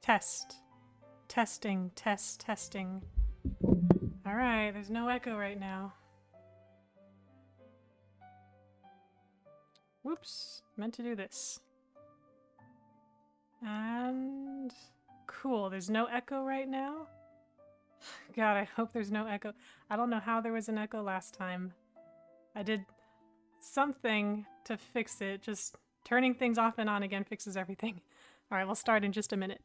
Test. Testing, testing. Alright, there's no echo right now. Whoops, meant to do this. And... cool, there's no echo right now? God, I hope there's no echo. I don't know how there was an echo last time. I did something to fix it, just turning things off and on again fixes everything. Alright, we'll start in just a minute.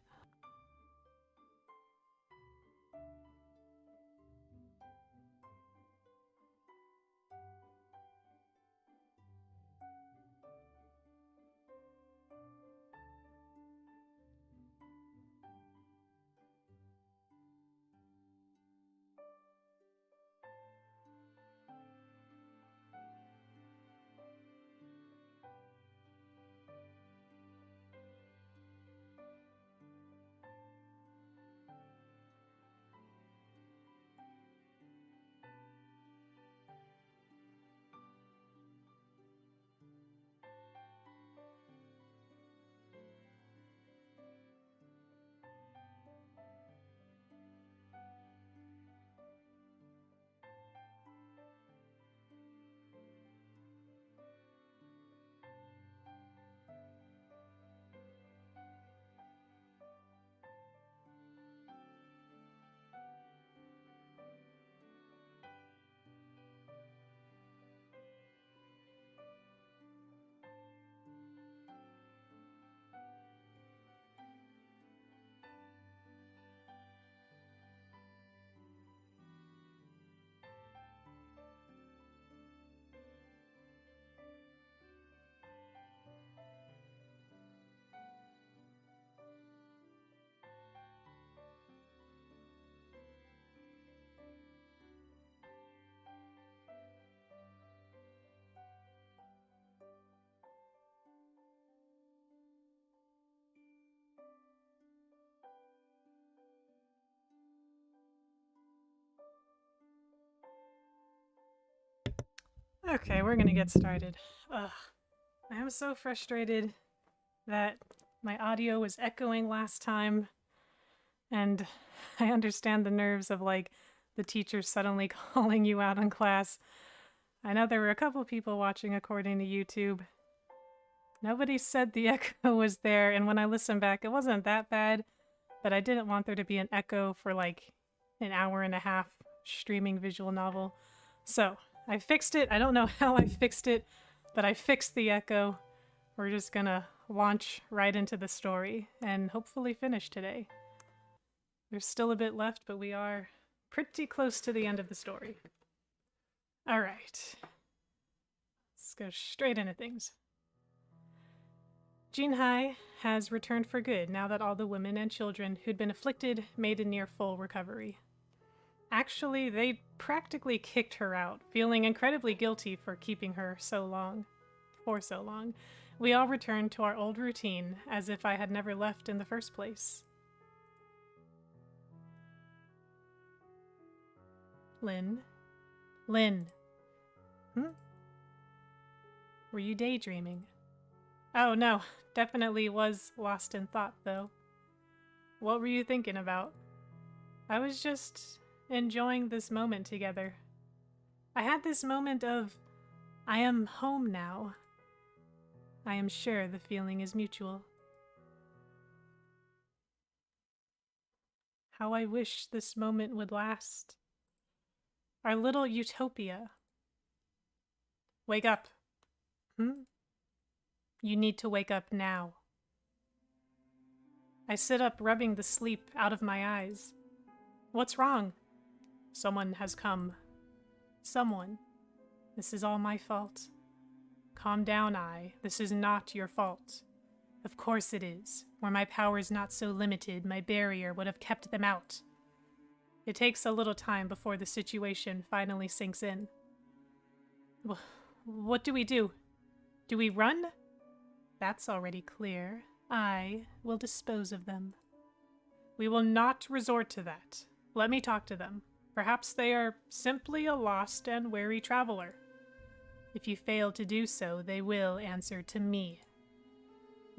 Okay, we're gonna get started. Ugh. I am so frustrated that my audio was echoing last time, and I understand the nerves of, like, the teacher suddenly calling you out in class. I know there were a couple people watching according to YouTube. Nobody said the echo was there, and when I listened back, it wasn't that bad, but I didn't want there to be an echo for, like, an hour and a half streaming visual novel. So, I fixed it. I don't know how I fixed it, but I fixed the echo. We're just gonna launch right into the story and hopefully finish today. There's still a bit left, but we are pretty close to the end of the story. Alright. Let's go straight into things. Jinhai has returned for good now that all the women and children who'd been afflicted made a near full recovery. Actually, they practically kicked her out, feeling incredibly guilty for keeping her so long. For so long. We all returned to our old routine, as if I had never left in the first place. Lynn? Lynn! Were you daydreaming? Oh no, definitely was lost in thought, though. What were you thinking about? I was just enjoying this moment together. I had this moment of, I am home now. I am sure the feeling is mutual. How I wish this moment would last. Our little utopia. Wake up. You need to wake up now. I sit up, rubbing the sleep out of my eyes. What's wrong? Someone has come. Someone. This is all my fault. Calm down, Ai. This is not your fault. Of course it is. Were my powers not so limited, my barrier would have kept them out. It takes a little time before the situation finally sinks in. What do we do? Do we run? That's already clear. I will dispose of them. We will not resort to that. Let me talk to them. Perhaps they are simply a lost and wary traveler. If you fail to do so, they will answer to me.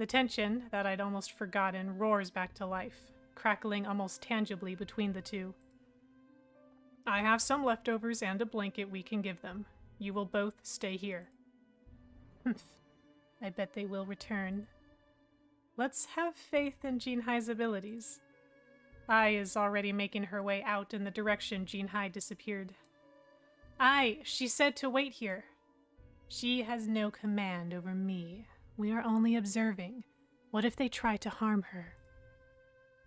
The tension that I'd almost forgotten roars back to life, crackling almost tangibly between the two. I have some leftovers and a blanket we can give them. You will both stay here. Humph. I bet they will return. Let's have faith in Jinhai's abilities. Ai is already making her way out in the direction Jinhai disappeared. Ai, she said to wait here. She has no command over me. We are only observing. What if they try to harm her?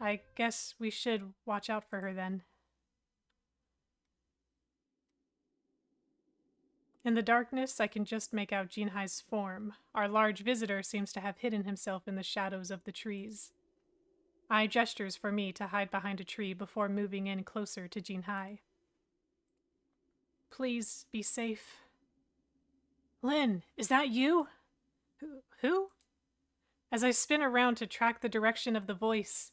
I guess we should watch out for her then. In the darkness, I can just make out Jinhai's form. Our large visitor seems to have hidden himself in the shadows of the trees. Ai gestures for me to hide behind a tree before moving in closer to Jinhai. Please be safe. Lin, is that you? Who? As I spin around to track the direction of the voice.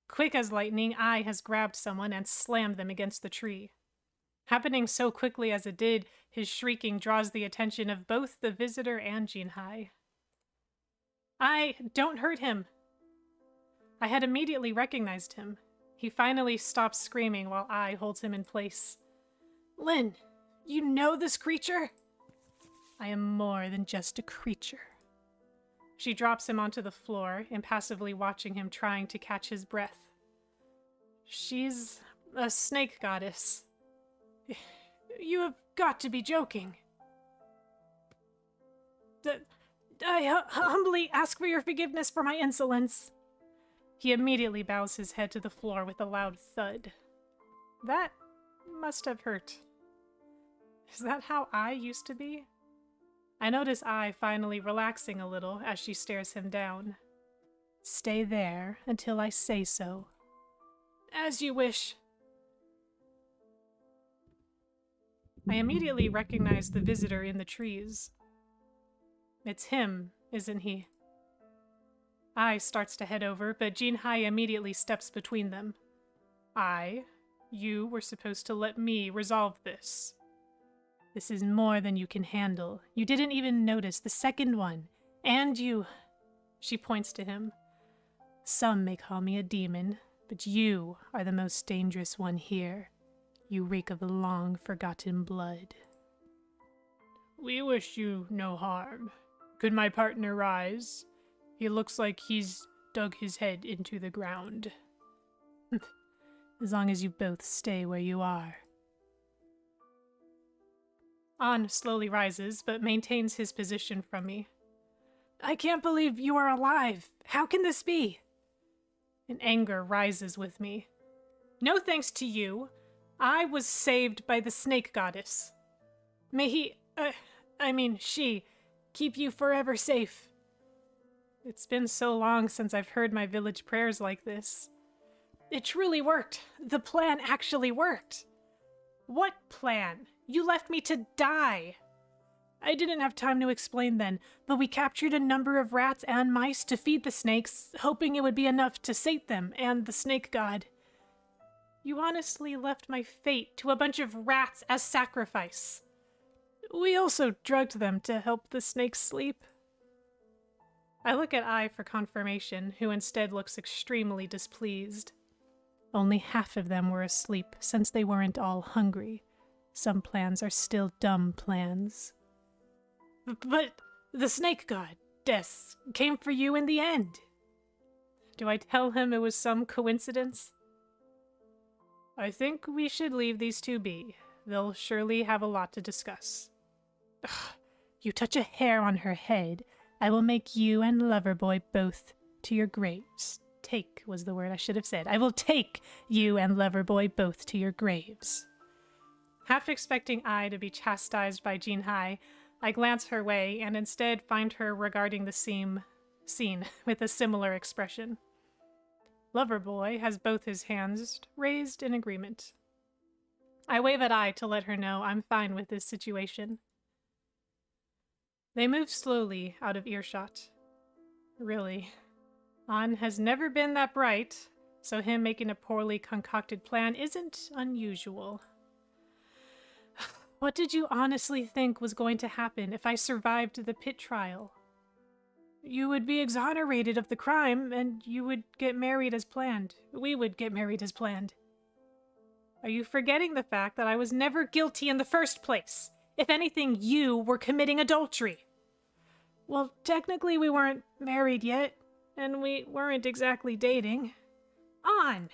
Quick as lightning, Ai has grabbed someone and slammed them against the tree. Happening so quickly as it did, his shrieking draws the attention of both the visitor and Jinhai. Ai, don't hurt him! I had immediately recognized him. He finally stops screaming while Ai holds him in place. Lin, you know this creature? I am more than just a creature. She drops him onto the floor, impassively watching him trying to catch his breath. She's a snake goddess. You have got to be joking. I humbly ask for your forgiveness for my insolence. He immediately bows his head to the floor with a loud thud. That must have hurt. Is that how I used to be? I notice Ai finally relaxing a little as she stares him down. Stay there until I say so. As you wish. I immediately recognize the visitor in the trees. It's him, isn't he? Ai starts to head over, but Jinhai immediately steps between them. Ai, you were supposed to let me resolve this. This is more than you can handle. You didn't even notice the second one. And you... She points to him. Some may call me a demon, but you are the most dangerous one here. You reek of long-forgotten blood. We wish you no harm. Could my partner rise? He looks like he's dug his head into the ground. As long as you both stay where you are. An slowly rises, but maintains his position from me. I can't believe you are alive. How can this be? An anger rises with me. No thanks to you. I was saved by the snake goddess. May she, keep you forever safe. It's been so long since I've heard my village prayers like this. It truly worked. The plan actually worked. What plan? You left me to die. I didn't have time to explain then, but we captured a number of rats and mice to feed the snakes, hoping it would be enough to sate them and the snake god. You honestly left my fate to a bunch of rats as sacrifice. We also drugged them to help the snakes sleep. I look at Ai for confirmation, who instead looks extremely displeased. Only half of them were asleep, since they weren't all hungry. Some plans are still dumb plans. But the snake god, Des, came for you in the end. Do I tell him it was some coincidence? I think we should leave these two be. They'll surely have a lot to discuss. Ugh, you touch a hair on her head, I will make you and Loverboy both to your graves. Take was the word I should have said. I will take you and Loverboy both to your graves. Half expecting Ai to be chastised by Jinhai, I glance her way and instead find her regarding the scene with a similar expression. Loverboy has both his hands raised in agreement. I wave at Ai to let her know I'm fine with this situation. They move slowly out of earshot. Really, An has never been that bright, so him making a poorly concocted plan isn't unusual. What did you honestly think was going to happen if I survived the pit trial? you would be exonerated of the crime, and you would get married as planned. We would get married as planned. Are you forgetting the fact that I was never guilty in the first place? If anything, you were committing adultery. Well, technically we weren't married yet, and we weren't exactly dating. On!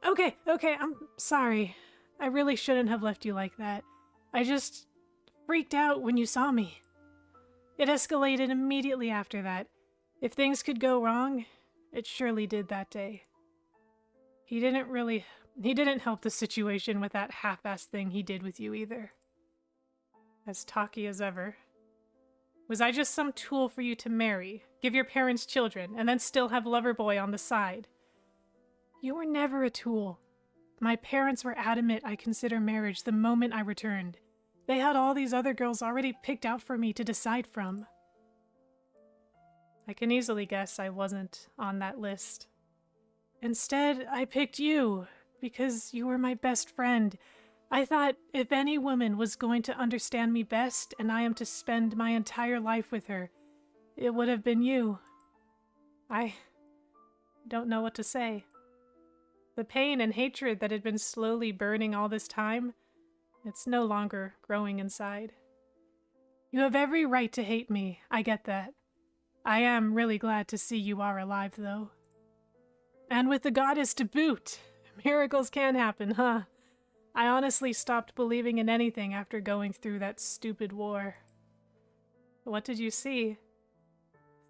Okay, I'm sorry. I really shouldn't have left you like that. I just freaked out when you saw me. It escalated immediately after that. If things could go wrong, it surely did that day. He didn't help the situation with that half-assed thing he did with you either. As talky as ever. Was I just some tool for you to marry, give your parents children, and then still have Loverboy on the side? You were never a tool. My parents were adamant I consider marriage the moment I returned. They had all these other girls already picked out for me to decide from. I can easily guess I wasn't on that list. Instead, I picked you, because you were my best friend. I thought if any woman was going to understand me best and I am to spend my entire life with her, it would have been you. I don't know what to say. The pain and hatred that had been slowly burning all this time, it's no longer growing inside. You have every right to hate me, I get that. I am really glad to see you are alive, though. And with the goddess to boot, miracles can happen, huh? I honestly stopped believing in anything after going through that stupid war. What did you see?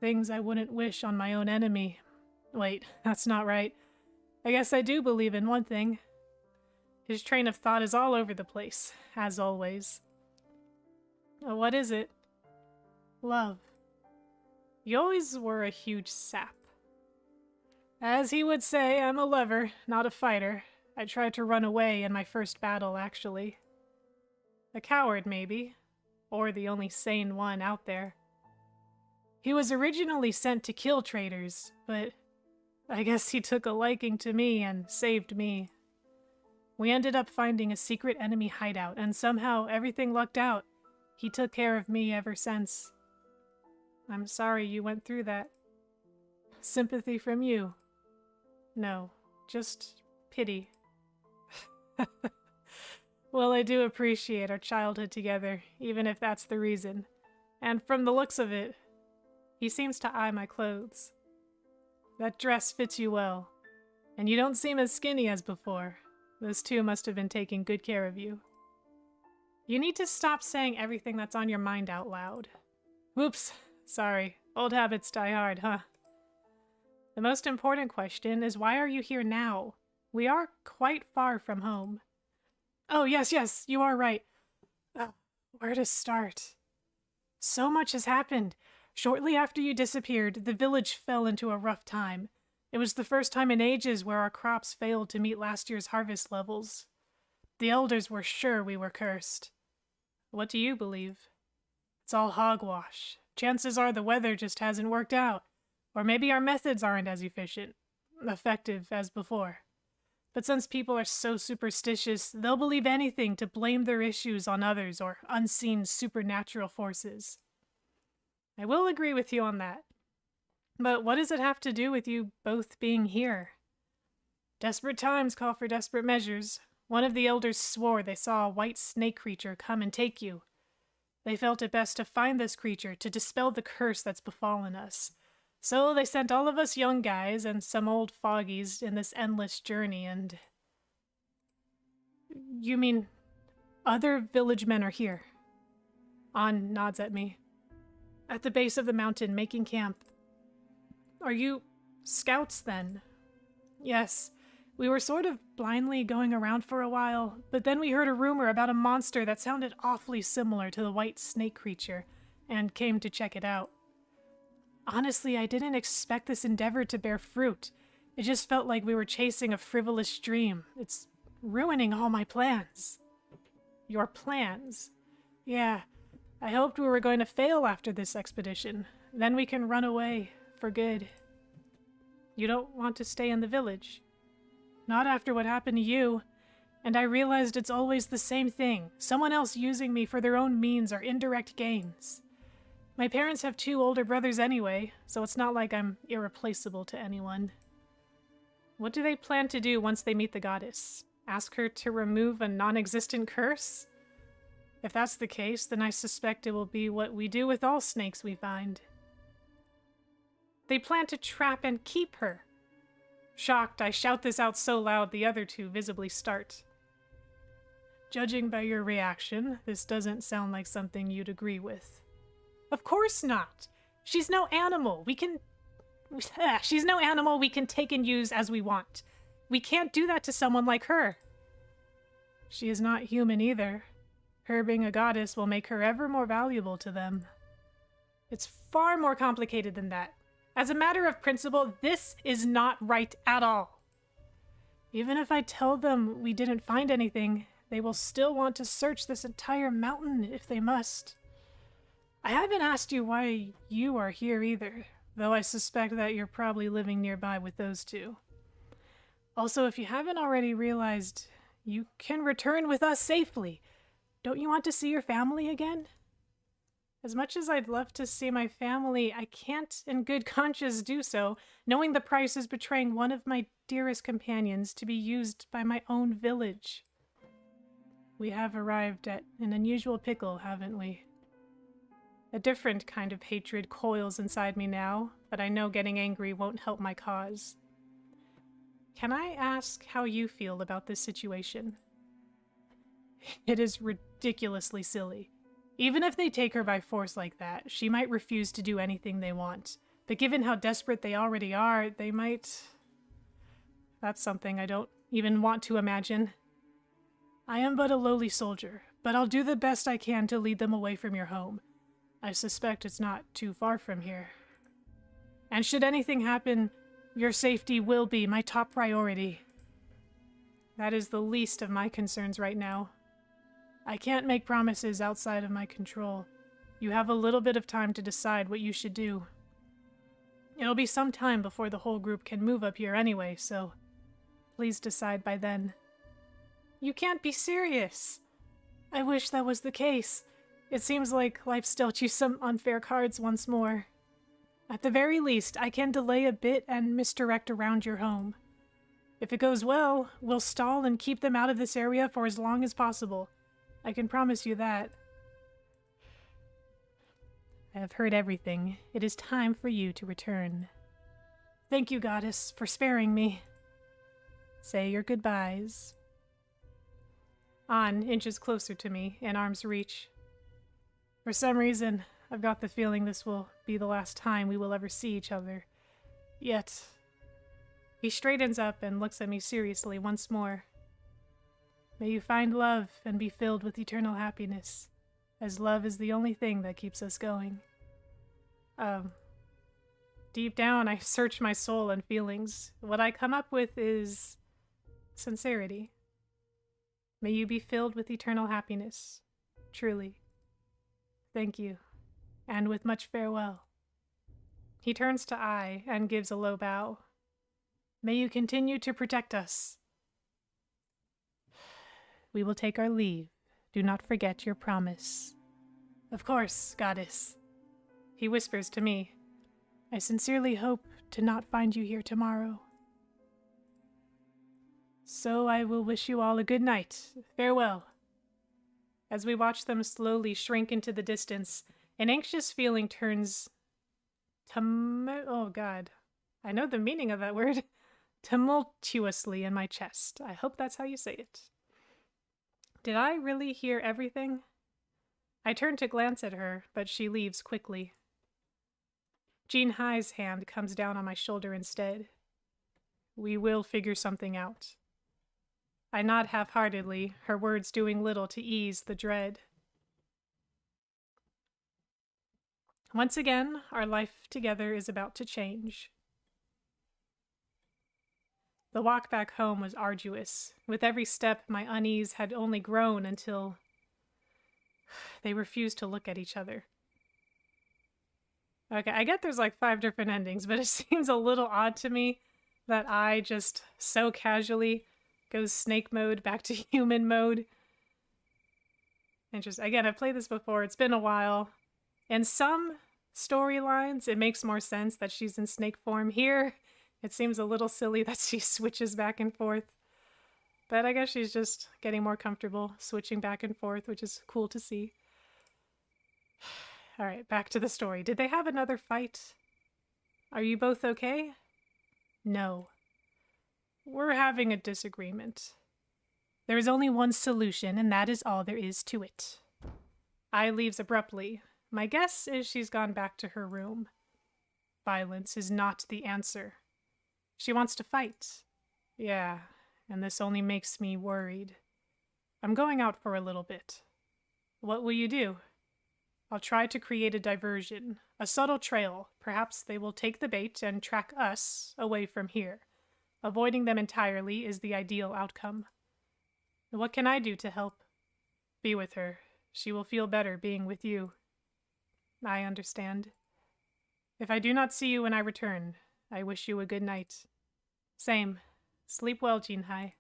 Things I wouldn't wish on my own enemy. Wait, that's not right. I guess I do believe in one thing. His train of thought is all over the place, as always. What is it? Love. You always were a huge sap. As he would say, I'm a lover, not a fighter. I tried to run away in my first battle, actually. A coward, maybe. Or the only sane one out there. He was originally sent to kill traitors, but I guess he took a liking to me and saved me. We ended up finding a secret enemy hideout, and somehow everything lucked out. He took care of me ever since. I'm sorry you went through that. Sympathy from you. No, just pity. Well, I do appreciate our childhood together, even if that's the reason. And from the looks of it, he seems to eye my clothes. That dress fits you well, and you don't seem as skinny as before. Those two must have been taking good care of you. You need to stop saying everything that's on your mind out loud. Whoops, sorry. Old habits die hard, huh? The most important question is, why are you here now? We are quite far from home. Oh, yes, you are right. Where to start? So much has happened. Shortly after you disappeared, the village fell into a rough time. It was the first time in ages where our crops failed to meet last year's harvest levels. The elders were sure we were cursed. What do you believe? It's all hogwash. Chances are the weather just hasn't worked out. Or maybe our methods aren't as effective as before. But since people are so superstitious, they'll believe anything to blame their issues on others or unseen supernatural forces. I will agree with you on that. But what does it have to do with you both being here? Desperate times call for desperate measures. One of the elders swore they saw a white snake creature come and take you. They felt it best to find this creature to dispel the curse that's befallen us. So they sent all of us young guys and some old fogies in this endless journey, and... You mean other village men are here? An nods at me. At the base of the mountain, making camp. Are you scouts, then? Yes. We were sort of blindly going around for a while, but then we heard a rumor about a monster that sounded awfully similar to the white snake creature, and came to check it out. Honestly, I didn't expect this endeavor to bear fruit. It just felt like we were chasing a frivolous dream. It's ruining all my plans. Your plans? Yeah, I hoped we were going to fail after this expedition. Then we can run away, for good. You don't want to stay in the village? Not after what happened to you. And I realized it's always the same thing. Someone else using me for their own means or indirect gains. My parents have 2 older brothers anyway, so it's not like I'm irreplaceable to anyone. What do they plan to do once they meet the goddess? Ask her to remove a non-existent curse? If that's the case, then I suspect it will be what we do with all snakes we find. They plan to trap and keep her. Shocked, I shout this out so loud the other 2 visibly start. Judging by your reaction, this doesn't sound like something you'd agree with. Of course not! She's no animal. She's no animal we can take and use as we want. We can't do that to someone like her. She is not human either. Her being a goddess will make her ever more valuable to them. It's far more complicated than that. As a matter of principle, this is not right at all. Even if I tell them we didn't find anything, they will still want to search this entire mountain if they must. I haven't asked you why you are here either, though I suspect that you're probably living nearby with those 2. Also, if you haven't already realized, you can return with us safely. Don't you want to see your family again? As much as I'd love to see my family, I can't in good conscience do so, knowing the price is betraying one of my dearest companions to be used by my own village. We have arrived at an unusual pickle, haven't we? A different kind of hatred coils inside me now, but I know getting angry won't help my cause. Can I ask how you feel about this situation? It is ridiculously silly. Even if they take her by force like that, she might refuse to do anything they want. But given how desperate they already are, they might... That's something I don't even want to imagine. I am but a lowly soldier, but I'll do the best I can to lead them away from your home. I suspect it's not too far from here. And should anything happen, your safety will be my top priority. That is the least of my concerns right now. I can't make promises outside of my control. You have a little bit of time to decide what you should do. It'll be some time before the whole group can move up here anyway, so please decide by then. You can't be serious. I wish that was the case. It seems like life's dealt you some unfair cards once more. At the very least, I can delay a bit and misdirect around your home. If it goes well, we'll stall and keep them out of this area for as long as possible. I can promise you that. I have heard everything. It is time for you to return. Thank you, goddess, for sparing me. Say your goodbyes. An inches closer to me, in arm's reach. For some reason, I've got the feeling this will be the last time we will ever see each other. Yet, he straightens up and looks at me seriously once more. May you find love and be filled with eternal happiness, as love is the only thing that keeps us going. Deep down, I search my soul and feelings. What I come up with is sincerity. May you be filled with eternal happiness. Truly. Thank you. And with much farewell. He turns to I and gives a low bow. May you continue to protect us. We will take our leave. Do not forget your promise. Of course, goddess. He whispers to me. I sincerely hope to not find you here tomorrow. So I will wish you all a good night. Farewell. As we watch them slowly shrink into the distance, an anxious feeling turns oh god. I know the meaning of that word. Tumultuously in my chest. I hope that's how you say it. Did I really hear everything? I turn to glance at her, but she leaves quickly. Jean Hai's hand comes down on my shoulder instead. We will figure something out. I nod half-heartedly, her words doing little to ease the dread. Once again, our life together is about to change. The walk back home was arduous. With every step, my unease had only grown until they refused to look at each other. Okay, I get there's like 5 different endings, but it seems a little odd to me that I just so casually goes snake mode back to human mode. And just, again, I've played this before. It's been a while. In some storylines, it makes more sense that she's in snake form. Here, it seems a little silly that she switches back and forth. But I guess she's just getting more comfortable switching back and forth, which is cool to see. Alright, back to the story. Did they have another fight? Are you both okay? No. We're having a disagreement. There is only one solution, and that is all there is to it. Ai leaves abruptly. My guess is she's gone back to her room. Violence is not the answer. She wants to fight. Yeah, and this only makes me worried. I'm going out for a little bit. What will you do? I'll try to create a diversion, a subtle trail. Perhaps they will take the bait and track us away from here. Avoiding them entirely is the ideal outcome. What can I do to help? Be with her. She will feel better being with you. I understand. If I do not see you when I return, I wish you a good night. Same. Sleep well, Jinhai.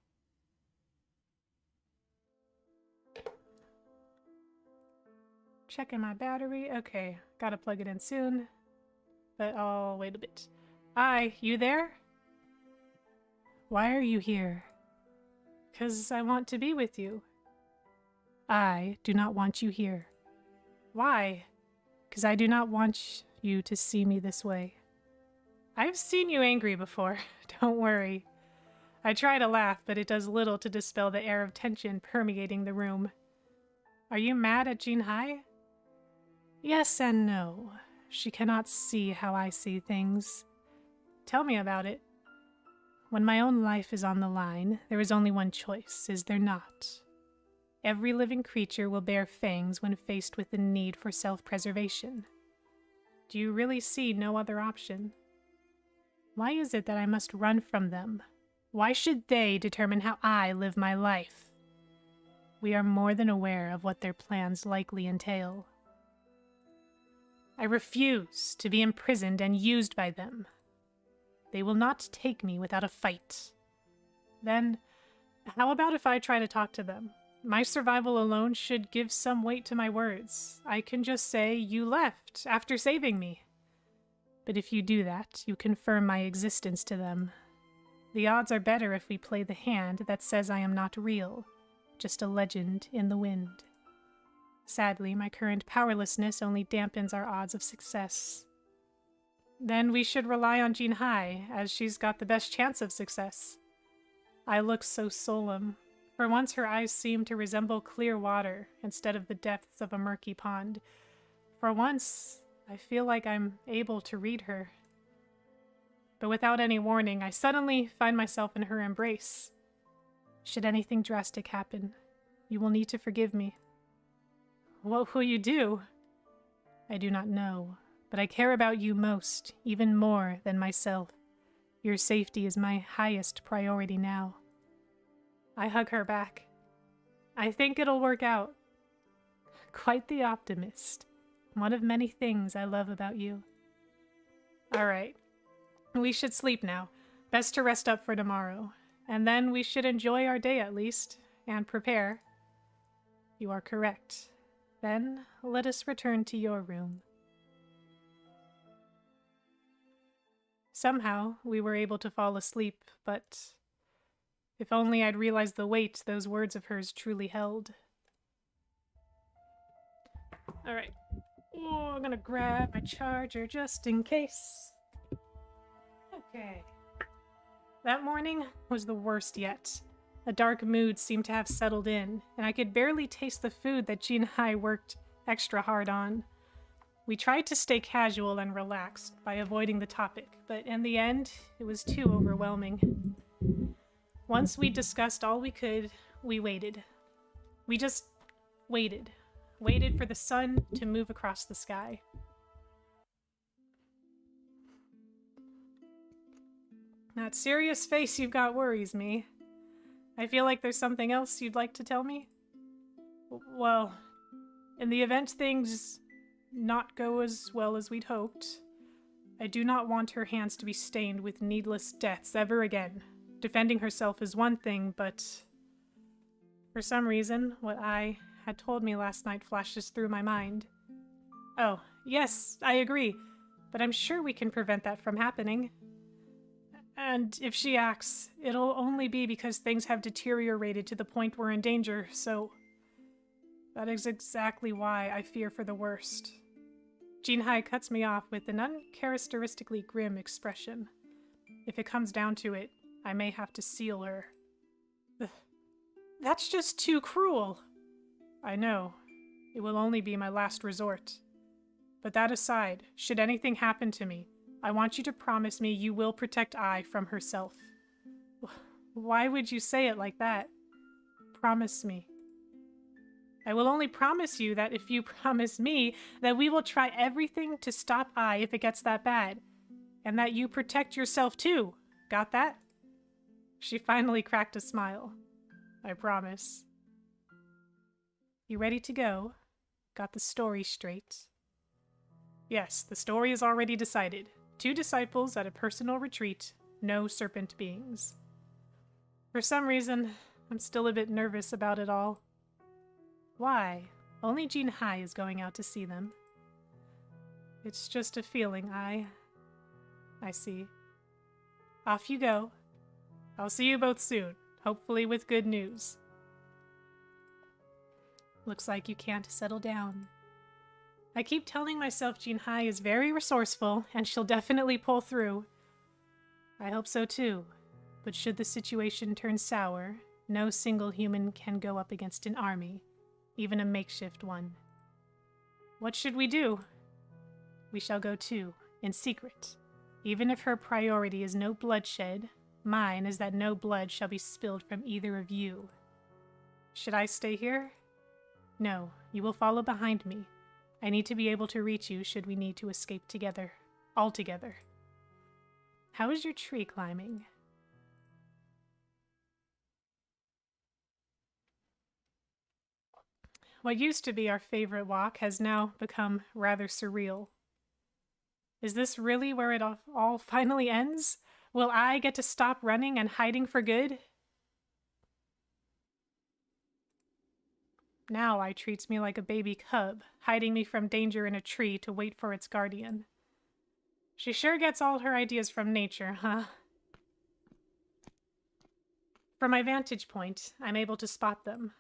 Checking my battery. Okay, gotta plug it in soon. But I'll wait a bit. Ai, you there? Why are you here? 'Cause I want to be with you. I do not want you here. Why? 'Cause I do not want you to see me this way. I've seen you angry before, don't worry. I try to laugh, but it does little to dispel the air of tension permeating the room. Are you mad at Jinhai? Yes and no. She cannot see how I see things. Tell me about it. When my own life is on the line, there is only one choice, is there not? Every living creature will bear fangs when faced with the need for self-preservation. Do you really see no other option? Why is it that I must run from them? Why should they determine how I live my life? We are more than aware of what their plans likely entail. I refuse to be imprisoned and used by them. They will not take me without a fight. Then, how about if I try to talk to them? My survival alone should give some weight to my words. I can just say, you left after saving me. But if you do that, you confirm my existence to them. The odds are better if we play the hand that says I am not real, just a legend in the wind. Sadly, my current powerlessness only dampens our odds of success. Then we should rely on Jinhai, as she's got the best chance of success. I look so solemn. For once her eyes seem to resemble clear water instead of the depths of a murky pond. For once, I feel like I'm able to read her. But without any warning, I suddenly find myself in her embrace. Should anything drastic happen, you will need to forgive me. What will you do? I do not know, but I care about you most, even more than myself. Your safety is my highest priority now. I hug her back. I think it'll work out. Quite the optimist. One of many things I love about you. Alright. We should sleep now. Best to rest up for tomorrow. And then we should enjoy our day at least, and prepare. You are correct. Then let us return to your room. Somehow we were able to fall asleep, but if only I'd realized the weight those words of hers truly held. Alright. Oh, I'm gonna grab my charger just in case. Okay. That morning was the worst yet. A dark mood seemed to have settled in, and I could barely taste the food that Jinhai worked extra hard on. We tried to stay casual and relaxed by avoiding the topic, but in the end, it was too overwhelming. Once we discussed all we could, we waited. We just waited. Waited for the sun to move across the sky. That serious face you've got worries me. I feel like there's something else you'd like to tell me? Well, in the event things not go as well as we'd hoped, I do not want her hands to be stained with needless deaths ever again. Defending herself is one thing, but for some reason, what I had told me last night flashes through my mind. Oh, Yes, I agree, but I'm sure we can prevent that from happening. And if she acts, it'll only be because things have deteriorated to the point we're in danger, so... That is exactly why I fear for the worst. Jinhai cuts me off with an uncharacteristically grim expression. If it comes down to it, I may have to seal her. That's just too cruel. I know. It will only be my last resort. But that aside, should anything happen to me, I want you to promise me you will protect Ai from herself. Why would you say it like that? Promise me. I will only promise you that if you promise me that we will try everything to stop Ai if it gets that bad, and that you protect yourself too. Got that? She finally cracked a smile. I promise. You ready to go? Got the story straight? Yes, the story is already decided. 2 disciples at a personal retreat, no serpent beings. For some reason, I'm still a bit nervous about it all. Why? Only Jinhai is going out to see them. It's just a feeling, I see. Off you go. I'll see you both soon, hopefully with good news. Looks like you can't settle down. I keep telling myself Jinhai is very resourceful, and she'll definitely pull through. I hope so too, but should the situation turn sour, no single human can go up against an army, even a makeshift one. What should we do? We shall go too, in secret. Even if her priority is no bloodshed, mine is that no blood shall be spilled from either of you. Should I stay here? No, you will follow behind me. I need to be able to reach you should we need to escape together. All together. How is your tree climbing? What used to be our favorite walk has now become rather surreal. Is this really where it all finally ends? Will I get to stop running and hiding for good? Now Ai treats me like a baby cub, hiding me from danger in a tree to wait for its guardian. She sure gets all her ideas from nature, huh? From my vantage point, I'm able to spot them.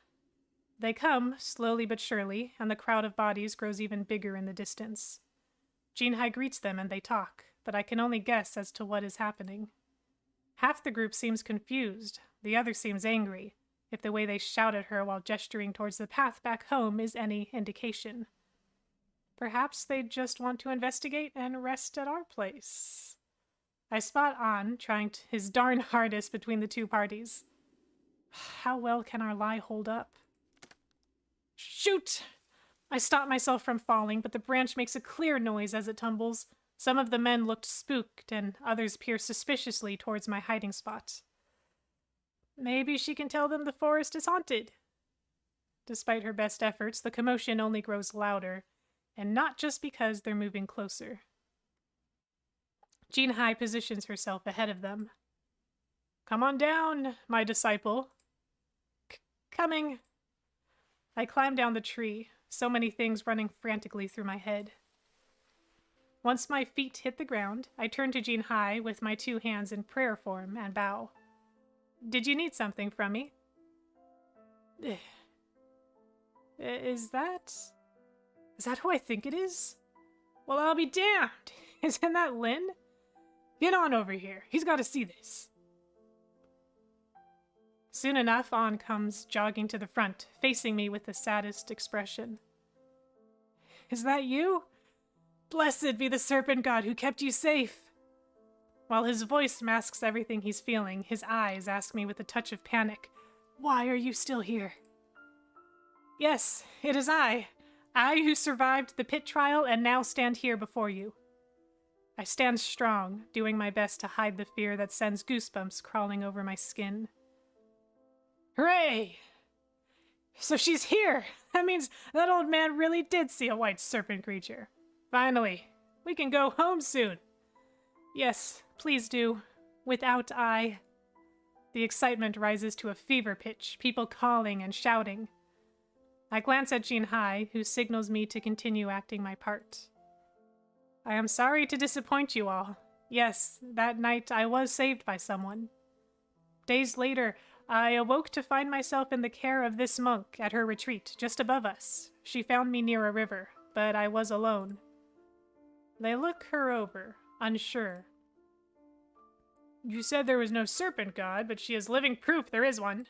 They come, slowly but surely, and the crowd of bodies grows even bigger in the distance. Jinhai greets them and they talk, but I can only guess as to what is happening. Half the group seems confused, the other seems angry, if the way they shout at her while gesturing towards the path back home is any indication. Perhaps they just want to investigate and rest at our place. I spot An trying his darn hardest between the 2 parties. How well can our lie hold up? Shoot! I stop myself from falling, but the branch makes a clear noise as it tumbles. Some of the men looked spooked, and others peer suspiciously towards my hiding spot. Maybe she can tell them the forest is haunted. Despite her best efforts, the commotion only grows louder, and not just because they're moving closer. Jinhai positions herself ahead of them. Come on down, my disciple. Coming. I climb down the tree, so many things running frantically through my head. Once my feet hit the ground, I turn to Jinhai with my 2 hands in prayer form and bow. Did you need something from me? Is that who I think it is? Well, I'll be damned! Isn't that Lin? Get on over here. He's got to see this. Soon enough, An comes jogging to the front, facing me with the saddest expression. Is that you? Blessed be the serpent god who kept you safe. While his voice masks everything he's feeling, his eyes ask me with a touch of panic, why are you still here? Yes, it is I who survived the pit trial and now stand here before you. I stand strong, doing my best to hide the fear that sends goosebumps crawling over my skin. Hooray! So she's here! That means that old man really did see a white serpent creature. Finally, we can go home soon. Yes, please do. Without Ai. The excitement rises to a fever pitch, people calling and shouting. I glance at Jinhai, who signals me to continue acting my part. I am sorry to disappoint you all. Yes, that night I was saved by someone. Days later, I awoke to find myself in the care of this monk at her retreat just above us. She found me near a river, but I was alone. They look her over, unsure. You said there was no serpent god, but she is living proof there is one.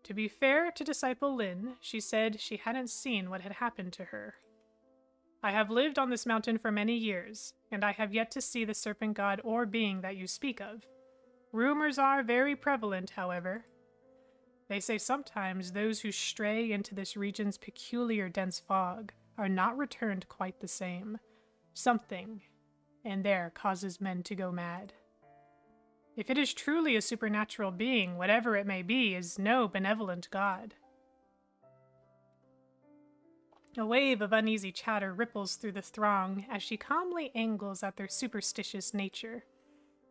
To be fair to Disciple Lin, she said she hadn't seen what had happened to her. I have lived on this mountain for many years, and I have yet to see the serpent god or being that you speak of. Rumors are very prevalent, however. They say sometimes those who stray into this region's peculiar dense fog are not returned quite the same. Something in there causes men to go mad. If it is truly a supernatural being, whatever it may be is no benevolent god. A wave of uneasy chatter ripples through the throng as she calmly angles at their superstitious nature.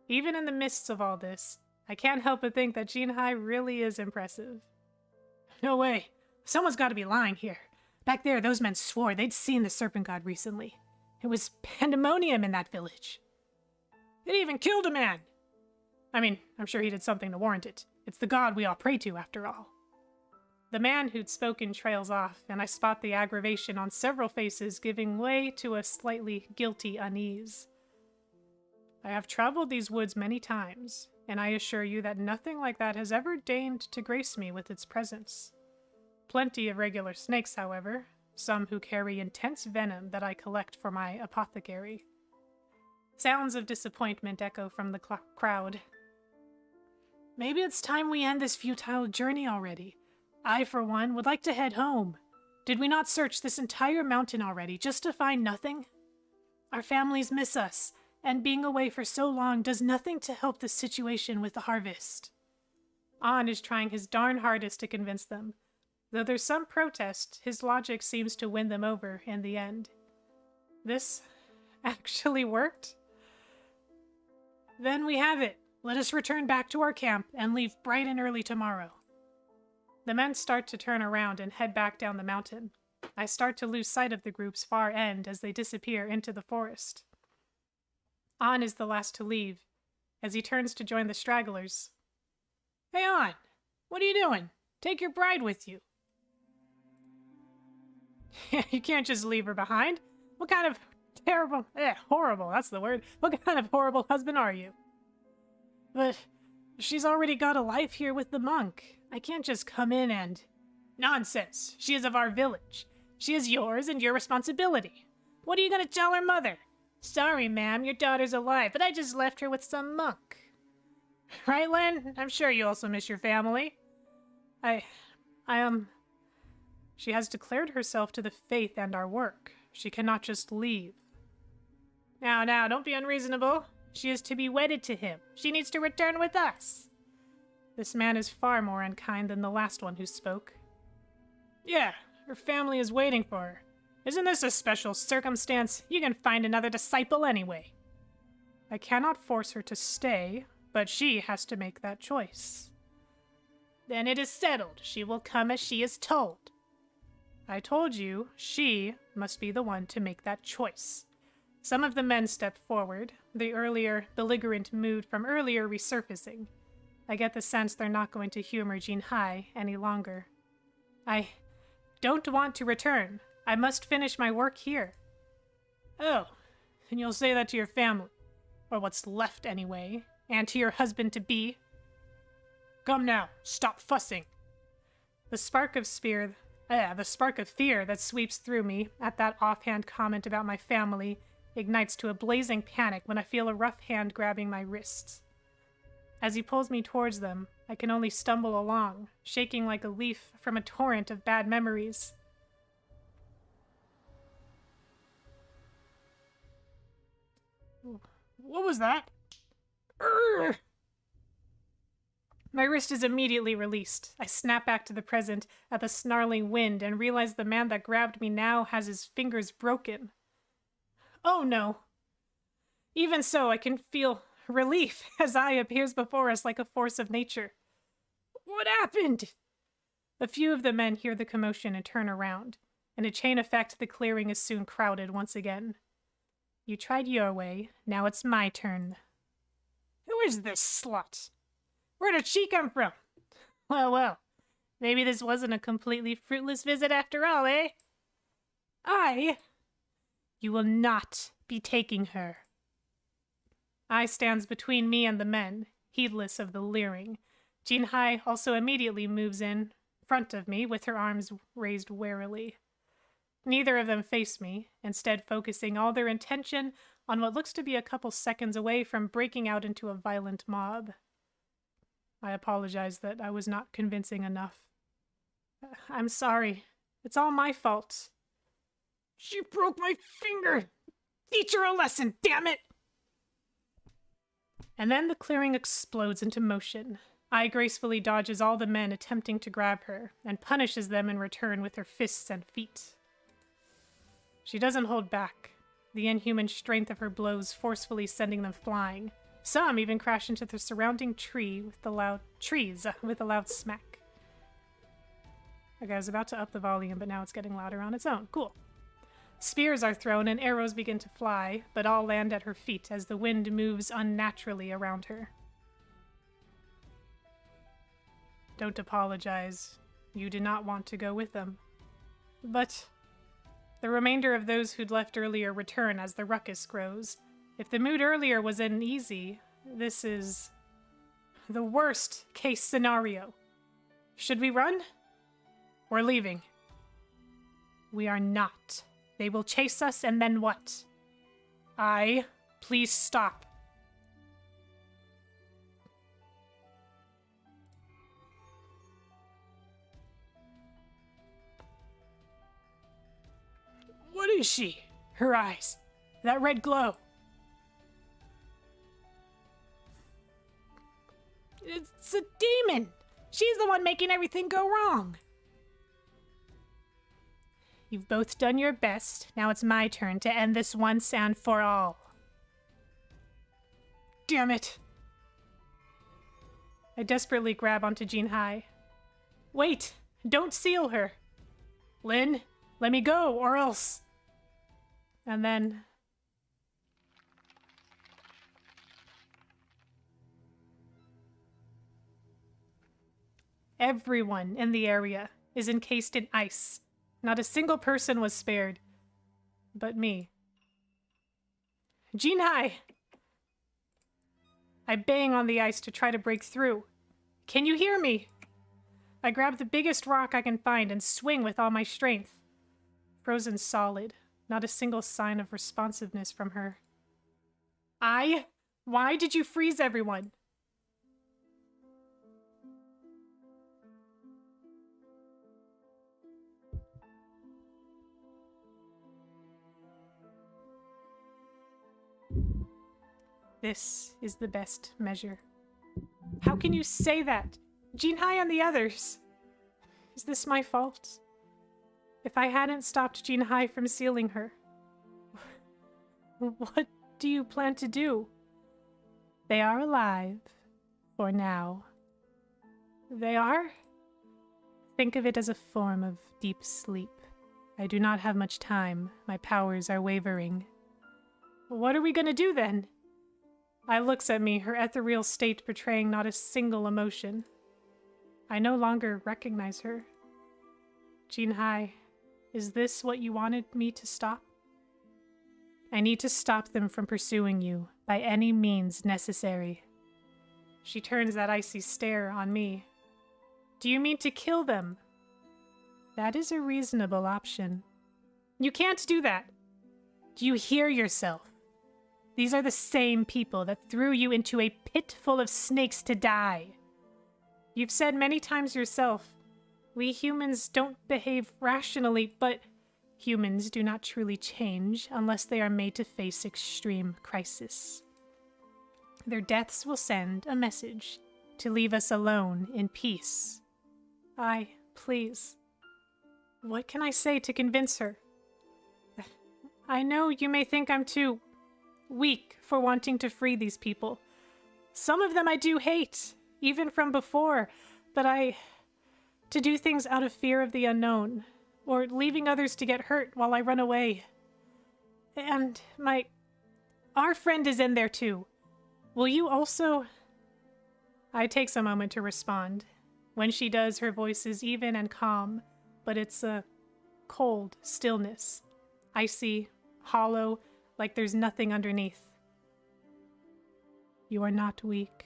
Even in the midst of all this, I can't help but think that Jinhai really is impressive. No way. Someone's got to be lying here. Back there, those men swore they'd seen the serpent god recently. It was pandemonium in that village. It even killed a man. I mean, I'm sure he did something to warrant it. It's the god we all pray to, after all. The man who'd spoken trails off, and I spot the aggravation on several faces giving way to a slightly guilty unease. I have traveled these woods many times, and I assure you that nothing like that has ever deigned to grace me with its presence. Plenty of regular snakes, however, some who carry intense venom that I collect for my apothecary. Sounds of disappointment echo from the crowd. Maybe it's time we end this futile journey already. I, for one, would like to head home. Did we not search this entire mountain already just to find nothing? Our families miss us, and being away for so long does nothing to help the situation with the harvest. An is trying his darn hardest to convince them. Though there's some protest, his logic seems to win them over in the end. This actually worked? Then we have it. Let us return back to our camp and leave bright and early tomorrow. The men start to turn around and head back down the mountain. I start to lose sight of the group's far end as they disappear into the forest. An is the last to leave, as he turns to join the stragglers. Hey, An! What are you doing? Take your bride with you. You can't just leave her behind. What kind of horrible, that's the word. What kind of horrible husband are you? But she's already got a life here with the monk. I can't just come in and... Nonsense! She is of our village. She is yours and your responsibility. What are you gonna tell her mother? Sorry, ma'am, your daughter's alive, but I just left her with some monk. Right, Len? I'm sure you also miss your family. She has declared herself to the faith and our work. She cannot just leave. Now, don't be unreasonable. She is to be wedded to him. She needs to return with us. This man is far more unkind than the last one who spoke. Yeah, her family is waiting for her. Isn't this a special circumstance? You can find another disciple anyway. I cannot force her to stay, but she has to make that choice. Then it is settled. She will come as she is told. I told you, she must be the one to make that choice. Some of the men step forward, the earlier belligerent mood from earlier resurfacing. I get the sense they're not going to humor Jinhai any longer. I don't want to return. I must finish my work here. Oh, and you'll say that to your family. Or what's left anyway, and to your husband-to-be. Come now, stop fussing. The spark of fear that sweeps through me at that offhand comment about my family ignites to a blazing panic when I feel a rough hand grabbing my wrists. As he pulls me towards them, I can only stumble along, shaking like a leaf from a torrent of bad memories. What was that? Urgh! My wrist is immediately released. I snap back to the present at the snarling wind and realize the man that grabbed me now has his fingers broken. Oh no! Even so, I can feel relief as Ai appears before us like a force of nature. What happened? A few of the men hear the commotion and turn around. In a chain effect, the clearing is soon crowded once again. You tried your way, now it's my turn. Who is this slut? Where did she come from? Well, well, maybe this wasn't a completely fruitless visit after all, eh? You will not be taking her. I stands between me and the men, heedless of the leering. Jinhai also immediately moves in front of me with her arms raised warily. Neither of them face me, instead focusing all their attention on what looks to be a couple seconds away from breaking out into a violent mob. I apologize that I was not convincing enough. I'm sorry. It's all my fault. She broke my finger! Teach her a lesson, damn it! And then the clearing explodes into motion. I gracefully dodges all the men attempting to grab her, and punishes them in return with her fists and feet. She doesn't hold back, the inhuman strength of her blows forcefully sending them flying. Some even crash into the surrounding trees with a loud smack. Okay, I was about to up the volume, but now it's getting louder on its own. Cool. Spears are thrown and arrows begin to fly, but all land at her feet as the wind moves unnaturally around her. Don't apologize. You did not want to go with them. But the remainder of those who'd left earlier return as the ruckus grows. If the mood earlier was uneasy, this is the worst case scenario. Should we run? We're leaving. We are not. They will chase us, and then what? Please stop. What is she? Her eyes. That red glow. It's a demon. She's the one making everything go wrong. You've both done your best. Now it's my turn to end this once and for all. Damn it. I desperately grab onto Jinhai. Wait, don't seal her. Lin, let me go, or else. And then everyone in the area is encased in ice. Not a single person was spared. But me. Jinhai! I bang on the ice to try to break through. Can you hear me? I grab the biggest rock I can find and swing with all my strength. Frozen solid. Not a single sign of responsiveness from her. Why did you freeze everyone? This is the best measure. How can you say that? Jinhai and the others. Is this my fault? If I hadn't stopped Jinhai from sealing her, what do you plan to do? They are alive. For now. They are? Think of it as a form of deep sleep. I do not have much time. My powers are wavering. What are we gonna do then? I looks at me, her ethereal state betraying not a single emotion. I no longer recognize her. Jinhai, is this what you wanted me to stop? I need to stop them from pursuing you, by any means necessary. She turns that icy stare on me. Do you mean to kill them? That is a reasonable option. You can't do that. Do you hear yourself? These are the same people that threw you into a pit full of snakes to die. You've said many times yourself, we humans don't behave rationally, but humans do not truly change unless they are made to face extreme crisis. Their deaths will send a message to leave us alone in peace. Please. What can I say to convince her? I know you may think I'm too weak for wanting to free these people. Some of them I do hate, even from before, but to do things out of fear of the unknown, or leaving others to get hurt while I run away. And my Our friend is in there too. Will you also... I takes a moment to respond. When she does, her voice is even and calm, but it's a cold stillness. Icy, hollow, like there's nothing underneath. You are not weak.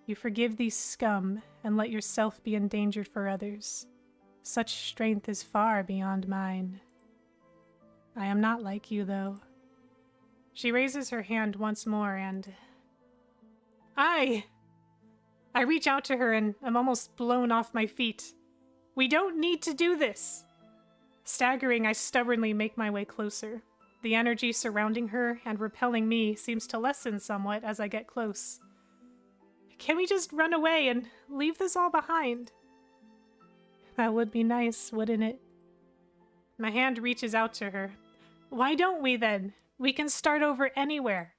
You forgive these scum and let yourself be endangered for others. Such strength is far beyond mine. I am not like you, though. She raises her hand once more and... I reach out to her and am almost blown off my feet. We don't need to do this. Staggering, I stubbornly make my way closer. The energy surrounding her and repelling me seems to lessen somewhat as I get close. Can we just run away and leave this all behind? That would be nice, wouldn't it? My hand reaches out to her. Why don't we then? We can start over anywhere.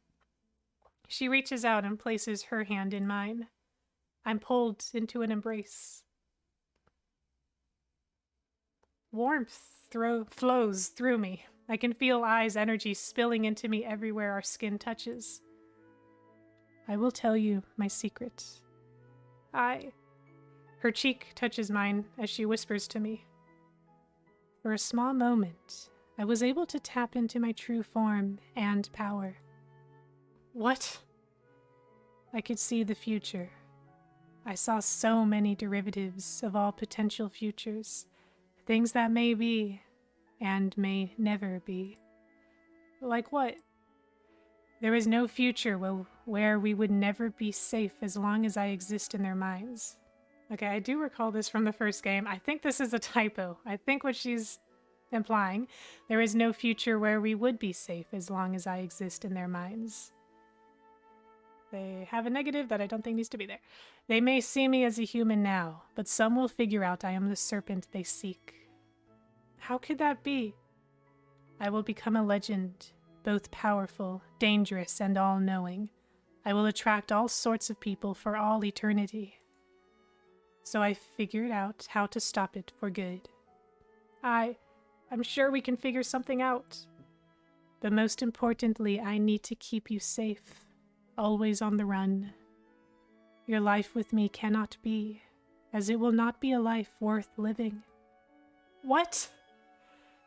She reaches out and places her hand in mine. I'm pulled into an embrace. Warmth flows through me. I can feel Ai's energy spilling into me everywhere our skin touches. I will tell you my secret. Her cheek touches mine as she whispers to me. For a small moment, I was able to tap into my true form and power. What? I could see the future. I saw so many derivatives of all potential futures, things that may be and may never be. Like what? There is no future where we would never be safe as long as I exist in their minds. Okay, I do recall this from the first game. I think this is a typo. I think what she's implying, there is no future where we would be safe as long as I exist in their minds. They have a negative that I don't think needs to be there. They may see me as a human now, but some will figure out I am the serpent they seek. How could that be? I will become a legend, both powerful, dangerous, and all-knowing. I will attract all sorts of people for all eternity. So I figured out how to stop it for good. I'm sure we can figure something out. But most importantly, I need to keep you safe, always on the run. Your life with me cannot be, as it will not be a life worth living. What?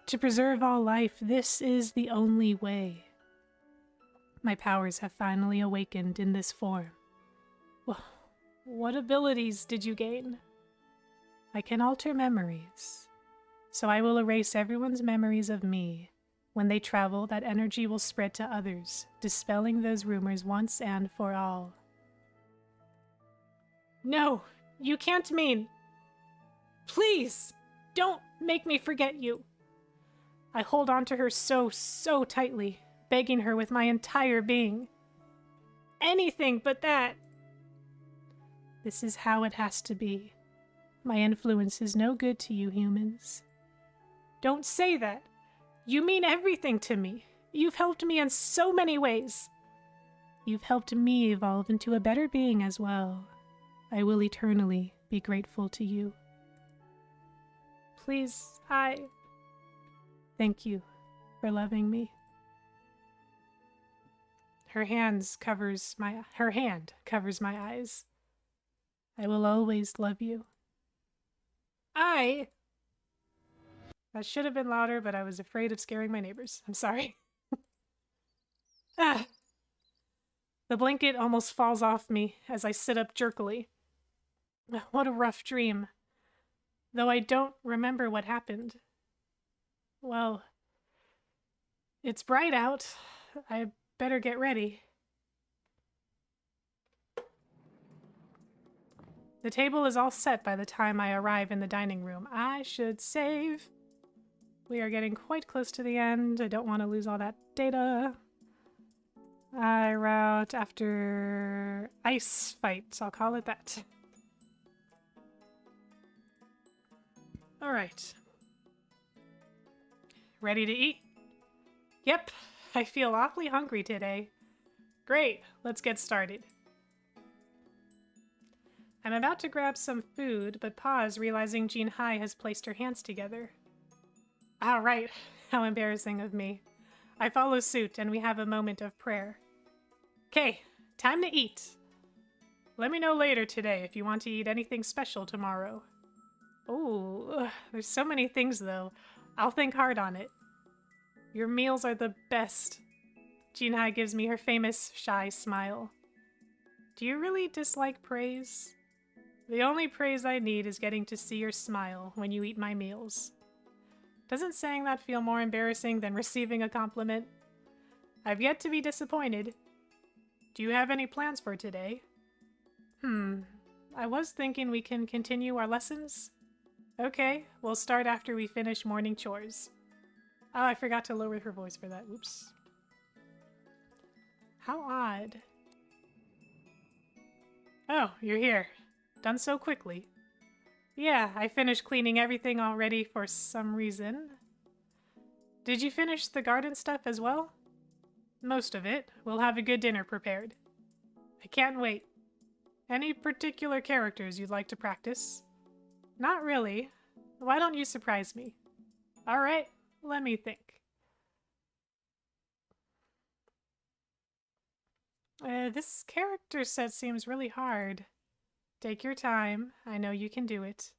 To preserve all life, this is the only way. My powers have finally awakened in this form. What abilities did you gain? I can alter memories, so I will erase everyone's memories of me. When they travel, that energy will spread to others, dispelling those rumors once and for all. No, you can't mean... Please, don't make me forget you. I hold on to her so tightly, begging her with my entire being. Anything but that. This is how it has to be. My influence is no good to you humans. Don't say that. You mean everything to me. You've helped me in so many ways. You've helped me evolve into a better being as well. I will eternally be grateful to you. Please, thank you for loving me. Her hand covers my eyes. I will always love you. That should have been louder, but I was afraid of scaring my neighbors. I'm sorry. The blanket almost falls off me as I sit up jerkily. What a rough dream. Though I don't remember what happened. Well, it's bright out. I better get ready. The table is all set by the time I arrive in the dining room. I should save. We are getting quite close to the end. I don't want to lose all that data. I route after ice fight. I'll call it that. Alright. Ready to eat? Yep, I feel awfully hungry today. Great, let's get started. I'm about to grab some food, but pause, realizing Jinhai has placed her hands together. Alright, how embarrassing of me. I follow suit and we have a moment of prayer. Okay, time to eat. Let me know later today if you want to eat anything special tomorrow. Oh, there's so many things though. I'll think hard on it. Your meals are the best. Jinhai gives me her famous shy smile. Do you really dislike praise? The only praise I need is getting to see your smile when you eat my meals. Doesn't saying that feel more embarrassing than receiving a compliment? I've yet to be disappointed. Do you have any plans for today? I was thinking we can continue our lessons. Okay, we'll start after we finish morning chores. Oh, I forgot to lower her voice for that. Oops. How odd. Oh, you're here. Done so quickly. Yeah, I finished cleaning everything already for some reason. Did you finish the garden stuff as well? Most of it. We'll have a good dinner prepared. I can't wait. Any particular characters you'd like to practice? Not really. Why don't you surprise me? Alright, let me think. This character set seems really hard. Take your time. I know you can do it.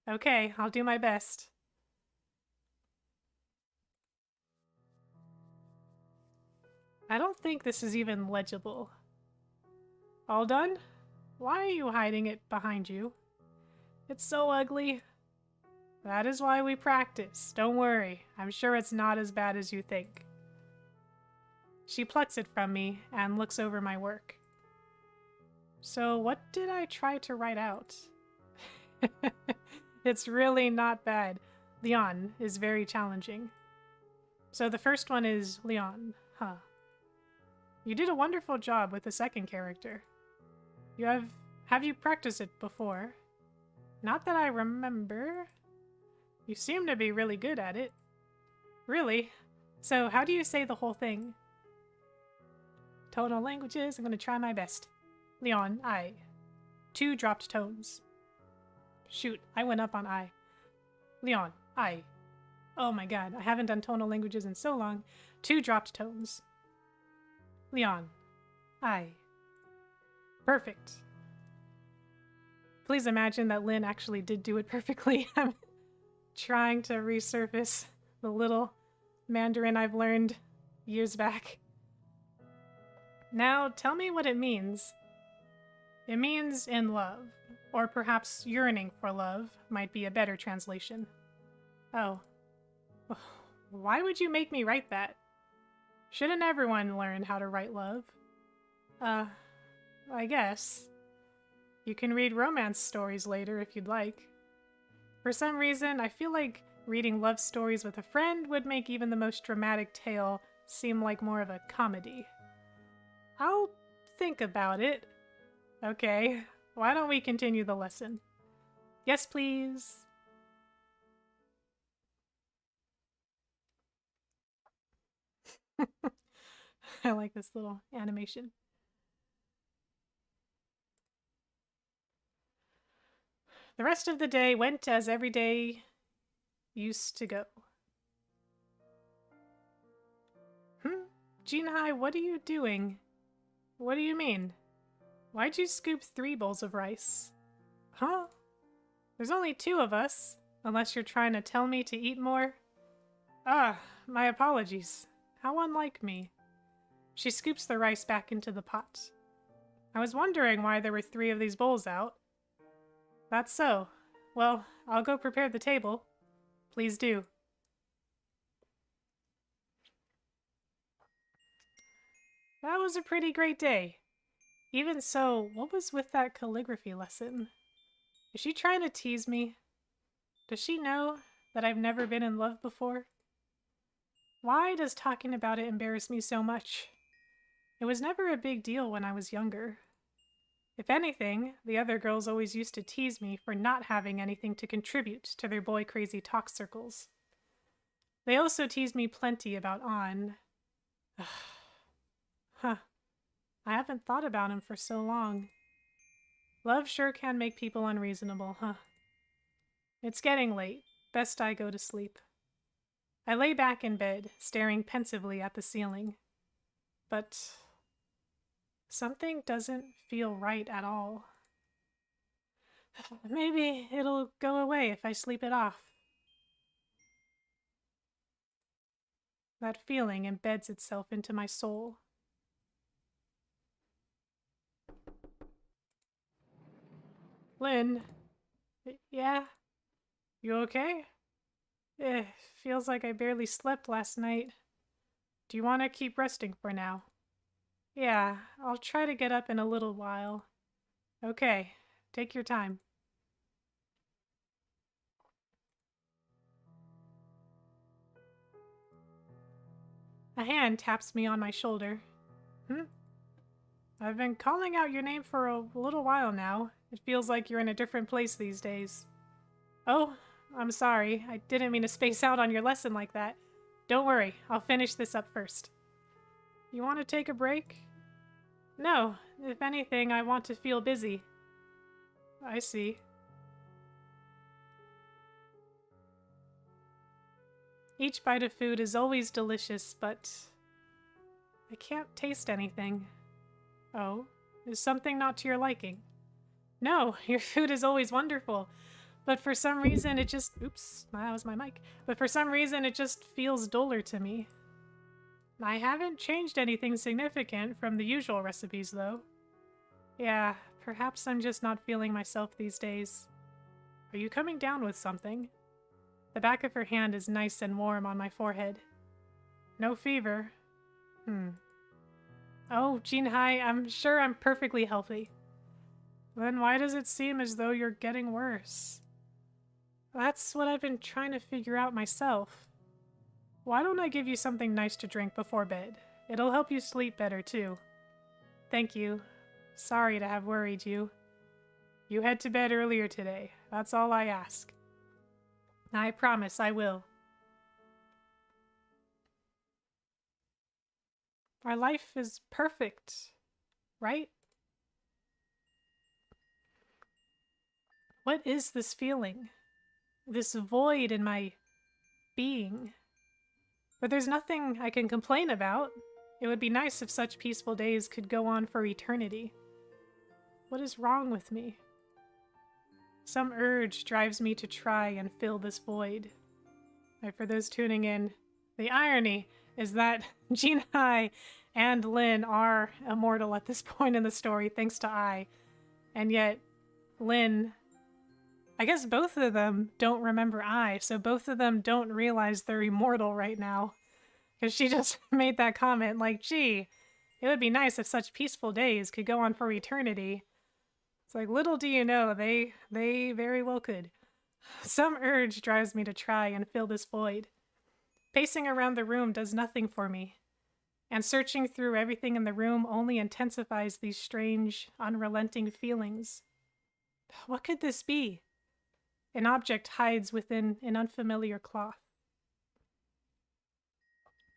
Okay, I'll do my best. I don't think this is even legible. All done? Why are you hiding it behind you? It's so ugly. That is why we practice. Don't worry. I'm sure it's not as bad as you think. She plucks it from me and looks over my work. So what did I try to write out? It's really not bad. Leon is very challenging. So the first one is Leon, huh? You did a wonderful job with the second character. Have you practiced it before? Not that I remember. You seem to be really good at it. Really? So how do you say the whole thing? Tonal languages, I'm gonna try my best. Leon, I. 2 dropped tones. Shoot, I went up on I. Leon, I. Oh my god, I haven't done tonal languages in so long. 2 dropped tones. Leon, I. Perfect. Please imagine that Lynn actually did do it perfectly. I'm trying to resurface the little Mandarin I've learned years back. Now, tell me what it means. It means in love, or perhaps yearning for love might be a better translation. Oh. Why would you make me write that? Shouldn't everyone learn how to write love? I guess. You can read romance stories later if you'd like. For some reason, I feel like reading love stories with a friend would make even the most dramatic tale seem like more of a comedy. I'll think about it. Okay, why don't we continue the lesson? Yes, please. I like this little animation. The rest of the day went as every day used to go. Jinhai, what are you doing? What do you mean? Why'd you scoop 3 bowls of rice? Huh? There's only 2 of us, unless you're trying to tell me to eat more. Ah, my apologies. How unlike me. She scoops the rice back into the pot. I was wondering why there were 3 of these bowls out. That's so. Well, I'll go prepare the table. Please do. That was a pretty great day. Even so, what was with that calligraphy lesson? Is she trying to tease me? Does she know that I've never been in love before? Why does talking about it embarrass me so much? It was never a big deal when I was younger. If anything, the other girls always used to tease me for not having anything to contribute to their boy-crazy talk circles. They also teased me plenty about An. Huh. I haven't thought about him for so long. Love sure can make people unreasonable, huh? It's getting late. Best I go to sleep. I lay back in bed, staring pensively at the ceiling. But something doesn't feel right at all. Maybe it'll go away if I sleep it off. That feeling embeds itself into my soul. Lynn? Yeah? You okay? Feels like I barely slept last night. Do you want to keep resting for now? Yeah, I'll try to get up in a little while. Okay, take your time. A hand taps me on my shoulder. I've been calling out your name for a little while now. It feels like you're in a different place these days. Oh, I'm sorry. I didn't mean to space out on your lesson like that. Don't worry, I'll finish this up first. You want to take a break? No, if anything, I want to feel busy. I see. Each bite of food is always delicious, but I can't taste anything. Oh, is something not to your liking? No, your food is always wonderful. But for some reason it just... Oops, that was my mic. But for some reason it just feels duller to me. I haven't changed anything significant from the usual recipes, though. Yeah, perhaps I'm just not feeling myself these days. Are you coming down with something? The back of her hand is nice and warm on my forehead. No fever. Oh, Jinhai, I'm sure I'm perfectly healthy. Then why does it seem as though you're getting worse? That's what I've been trying to figure out myself. Why don't I give you something nice to drink before bed? It'll help you sleep better, too. Thank you. Sorry to have worried you. You head to bed earlier today. That's all I ask. I promise I will. Our life is perfect, right? What is this feeling? This void in my being? But there's nothing I can complain about. It would be nice if such peaceful days could go on for eternity. What is wrong with me? Some urge drives me to try and fill this void. And for those tuning in, the irony is that Jinhai and Lin are immortal at this point in the story, thanks to Ai. And yet, Lin... I guess both of them don't remember Ai, so both of them don't realize they're immortal right now. Because she just made that comment like, gee, it would be nice if such peaceful days could go on for eternity. It's like, little do you know, they very well could. Some urge drives me to try and fill this void. Pacing around the room does nothing for me. And searching through everything in the room only intensifies these strange, unrelenting feelings. What could this be? An object hides within an unfamiliar cloth.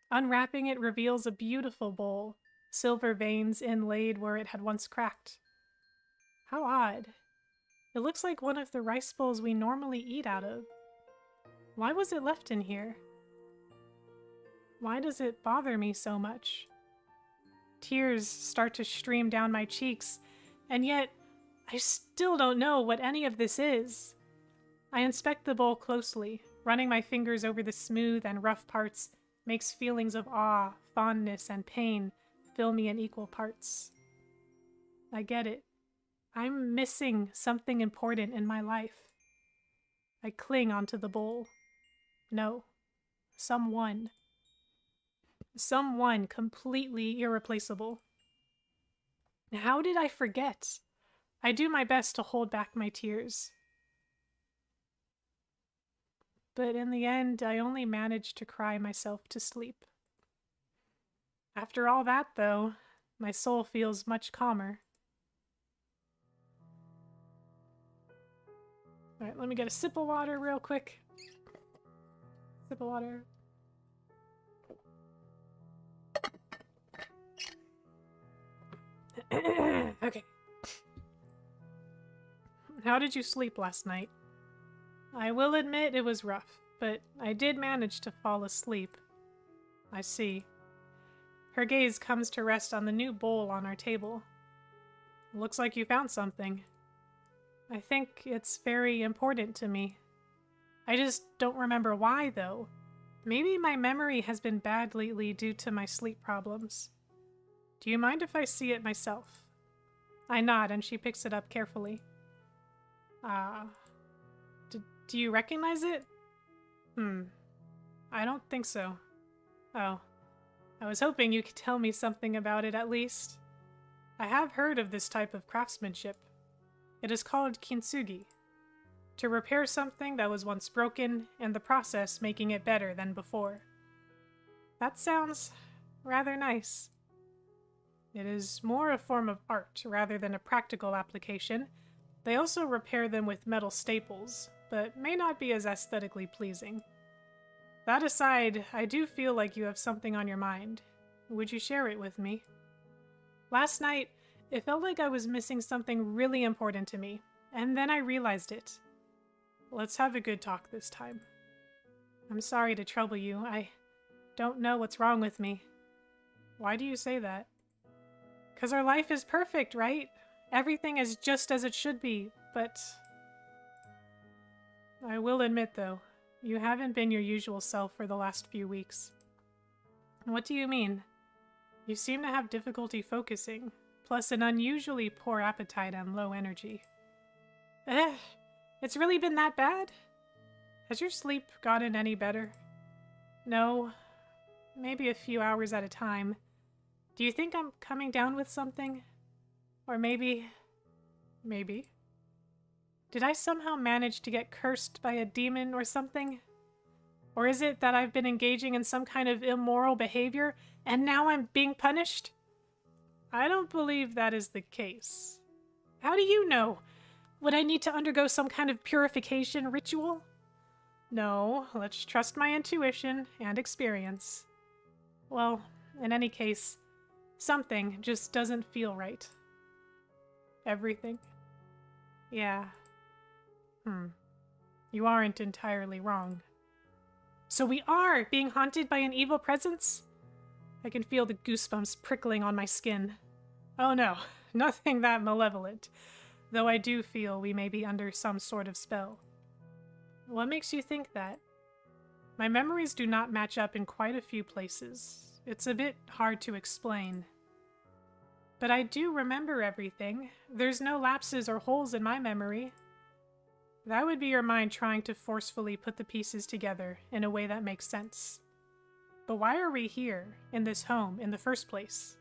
Unwrapping it reveals a beautiful bowl, silver veins inlaid where it had once cracked. How odd. It looks like one of the rice bowls we normally eat out of. Why was it left in here? Why does it bother me so much? Tears start to stream down my cheeks, and yet I still don't know what any of this is. I inspect the bowl closely. Running my fingers over the smooth and rough parts makes feelings of awe, fondness, and pain fill me in equal parts. I get it. I'm missing something important in my life. I cling onto the bowl. No. Someone. Someone completely irreplaceable. How did I forget? I do my best to hold back my tears. But in the end, I only managed to cry myself to sleep. After all that, though, my soul feels much calmer. Alright, let me get a sip of water real quick. Sip of water. Okay. How did you sleep last night? I will admit it was rough, but I did manage to fall asleep. I see. Her gaze comes to rest on the new bowl on our table. Looks like you found something. I think it's very important to me. I just don't remember why, though. Maybe my memory has been bad lately due to my sleep problems. Do you mind if I see it myself? I nod and she picks it up carefully. Do you recognize it? I don't think so. Oh. I was hoping you could tell me something about it at least. I have heard of this type of craftsmanship. It is called kintsugi. To repair something that was once broken, and the process making it better than before. That sounds rather nice. It is more a form of art rather than a practical application. They also repair them with metal staples, but may not be as aesthetically pleasing. That aside, I do feel like you have something on your mind. Would you share it with me? Last night, it felt like I was missing something really important to me, and then I realized it. Let's have a good talk this time. I'm sorry to trouble you. I don't know what's wrong with me. Why do you say that? 'Cause our life is perfect, right? Everything is just as it should be, but... I will admit, though, you haven't been your usual self for the last few weeks. What do you mean? You seem to have difficulty focusing, plus an unusually poor appetite and low energy. It's really been that bad? Has your sleep gotten any better? No, maybe a few hours at a time. Do you think I'm coming down with something? Or maybe... Did I somehow manage to get cursed by a demon or something? Or is it that I've been engaging in some kind of immoral behavior, and now I'm being punished? I don't believe that is the case. How do you know? Would I need to undergo some kind of purification ritual? No, let's trust my intuition and experience. Well, in any case, something just doesn't feel right. Everything? Yeah. You aren't entirely wrong. So we are being haunted by an evil presence? I can feel the goosebumps prickling on my skin. Oh no, nothing that malevolent. Though I do feel we may be under some sort of spell. What makes you think that? My memories do not match up in quite a few places. It's a bit hard to explain. But I do remember everything. There's no lapses or holes in my memory. That would be your mind trying to forcefully put the pieces together in a way that makes sense. But why are we here, in this home, in the first place?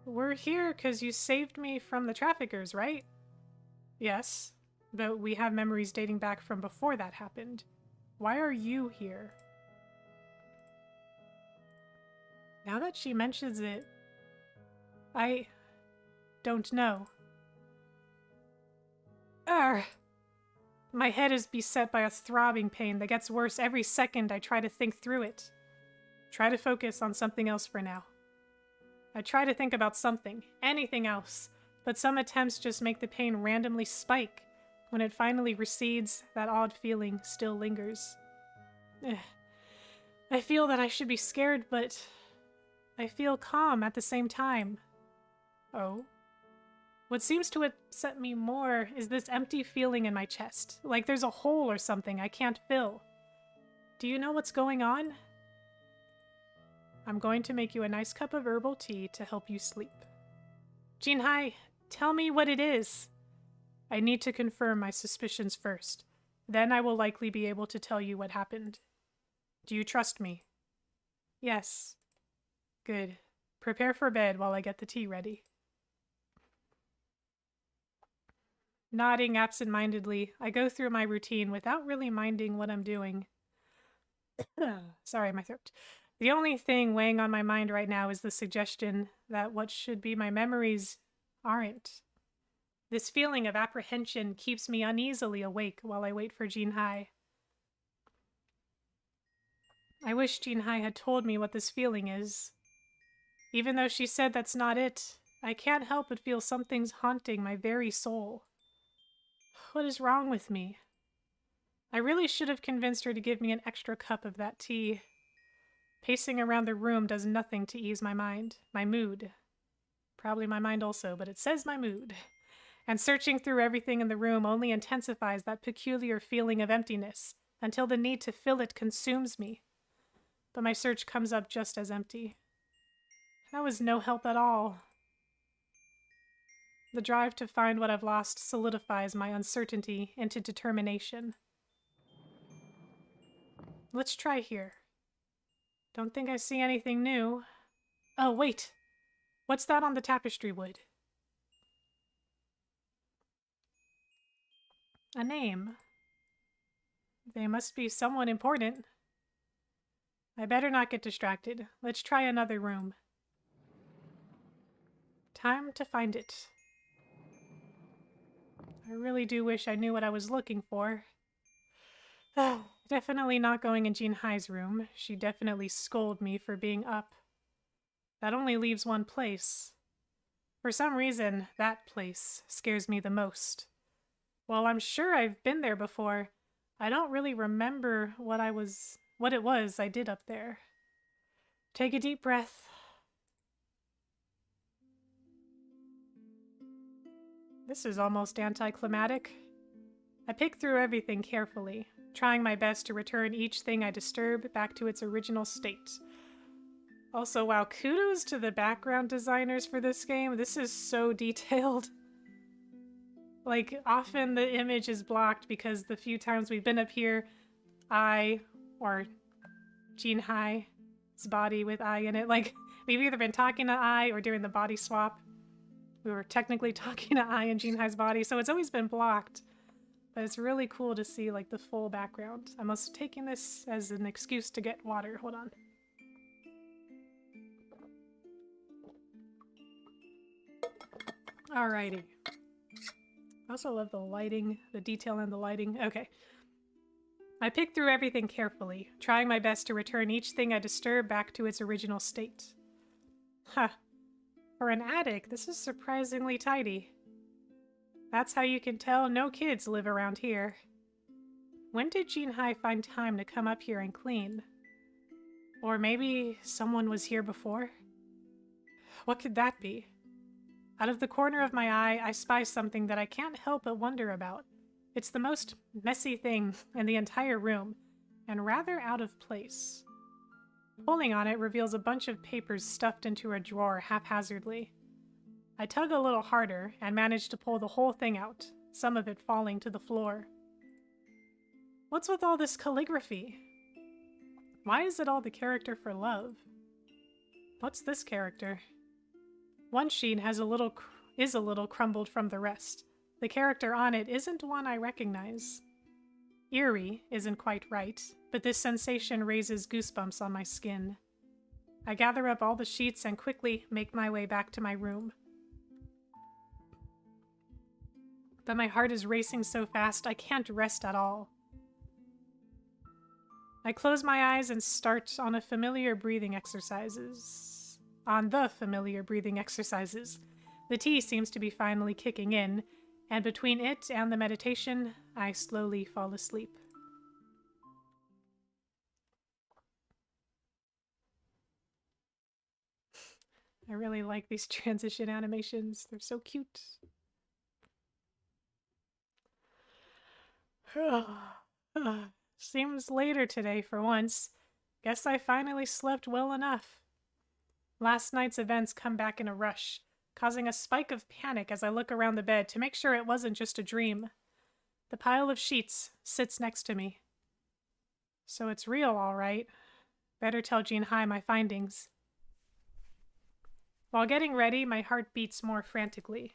We're here because you saved me from the traffickers, right? Yes, but we have memories dating back from before that happened. Why are you here? Now that she mentions it, I don't know. My head is beset by a throbbing pain that gets worse every second I try to think through it. Try to focus on something else for now. I try to think about something, anything else, but some attempts just make the pain randomly spike. When it finally recedes, that odd feeling still lingers. I feel that I should be scared, but I feel calm at the same time. Oh? What seems to upset me more is this empty feeling in my chest, like there's a hole or something I can't fill. Do you know what's going on? I'm going to make you a nice cup of herbal tea to help you sleep. Jinhai, tell me what it is. I need to confirm my suspicions first. Then I will likely be able to tell you what happened. Do you trust me? Yes. Good. Prepare for bed while I get the tea ready. Nodding absent-mindedly, I go through my routine without really minding what I'm doing. Sorry, my throat. The only thing weighing on my mind right now is the suggestion that what should be my memories aren't. This feeling of apprehension keeps me uneasily awake while I wait for Jinhai. I wish Jinhai had told me what this feeling is. Even though she said that's not it, I can't help but feel something's haunting my very soul. What is wrong with me? I really should have convinced her to give me an extra cup of that tea. Pacing around the room does nothing to ease my mind, my mood. Probably my mind also, but it says my mood. And searching through everything in the room only intensifies that peculiar feeling of emptiness until the need to fill it consumes me. But my search comes up just as empty. That was no help at all. The drive to find what I've lost solidifies my uncertainty into determination. Let's try here. Don't think I see anything new. Oh, wait! What's that on the tapestry wood? A name. They must be someone important. I better not get distracted. Let's try another room. Time to find it. I really do wish I knew what I was looking for. Definitely not going in Jinhai's room. She definitely scolded me for being up. That only leaves one place. For some reason, that place scares me the most. While I'm sure I've been there before, I don't really remember what it was I did up there. Take a deep breath. This is almost anticlimactic. I pick through everything carefully, trying my best to return each thing I disturb back to its original state. Also, wow, kudos to the background designers for this game. This is so detailed. Like, often the image is blocked because the few times we've been up here, I, or Jinhai's body with I in it, like, we've either been talking to I or doing the body swap. We were technically talking to I in Jinhai's body, so it's always been blocked. But it's really cool to see, like, the full background. I'm also taking this as an excuse to get water. Hold on. Alrighty. I also love the lighting, the detail in the lighting. Okay. I pick through everything carefully, trying my best to return each thing I disturb back to its original state. Huh. For an attic, this is surprisingly tidy. That's how you can tell no kids live around here. When did Jinhai find time to come up here and clean? Or maybe someone was here before? What could that be? Out of the corner of my eye, I spy something that I can't help but wonder about. It's the most messy thing in the entire room, and rather out of place. Pulling on it reveals a bunch of papers stuffed into a drawer haphazardly. I tug a little harder and manage to pull the whole thing out, some of it falling to the floor. What's with all this calligraphy? Why is it all the character for love? What's this character? One sheet is a little crumbled from the rest. The character on it isn't one I recognize. Eerie isn't quite right, but this sensation raises goosebumps on my skin. I gather up all the sheets and quickly make my way back to my room. But my heart is racing so fast I can't rest at all. I close my eyes and start on the familiar breathing exercises. The tea seems to be finally kicking in, and between it and the meditation, I slowly fall asleep. I really like these transition animations. They're so cute. Seems later today for once. Guess I finally slept well enough. Last night's events come back in a rush, causing a spike of panic as I look around the bed to make sure it wasn't just a dream. The pile of sheets sits next to me. So it's real, all right. Better tell Jinhai my findings. While getting ready, my heart beats more frantically.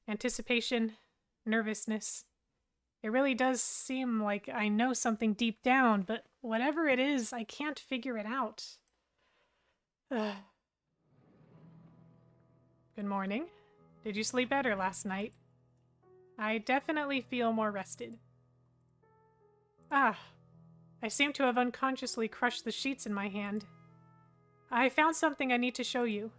Anticipation, nervousness. It really does seem like I know something deep down, but whatever it is, I can't figure it out. Good morning. Did you sleep better last night? I definitely feel more rested. I seem to have unconsciously crushed the sheets in my hand. I found something I need to show you.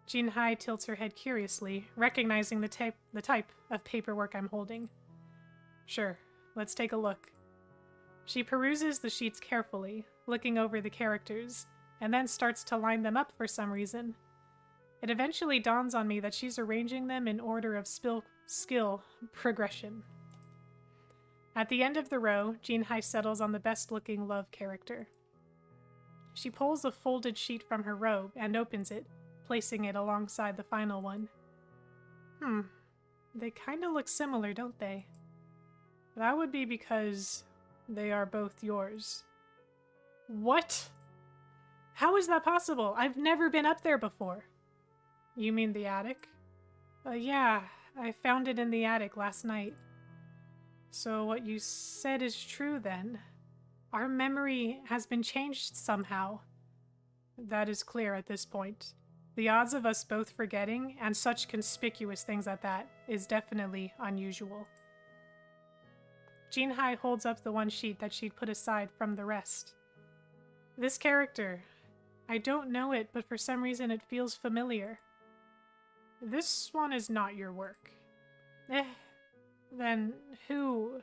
Jinhai tilts her head curiously, recognizing the type of paperwork I'm holding. Sure, let's take a look. She peruses the sheets carefully, looking over the characters, and then starts to line them up for some reason. It eventually dawns on me that she's arranging them in order of skill progression. At the end of the row, Jinhai settles on the best-looking love character. She pulls a folded sheet from her robe and opens it, placing it alongside the final one. They kinda look similar, don't they? That would be because they are both yours. What? How is that possible? I've never been up there before. You mean the attic? Yeah, I found it in the attic last night. So what you said is true then. Our memory has been changed somehow. That is clear at this point. The odds of us both forgetting, and such conspicuous things at that, is definitely unusual. Jinhai holds up the one sheet that she'd put aside from the rest. This character, I don't know it, but for some reason it feels familiar. This one is not your work. Then who?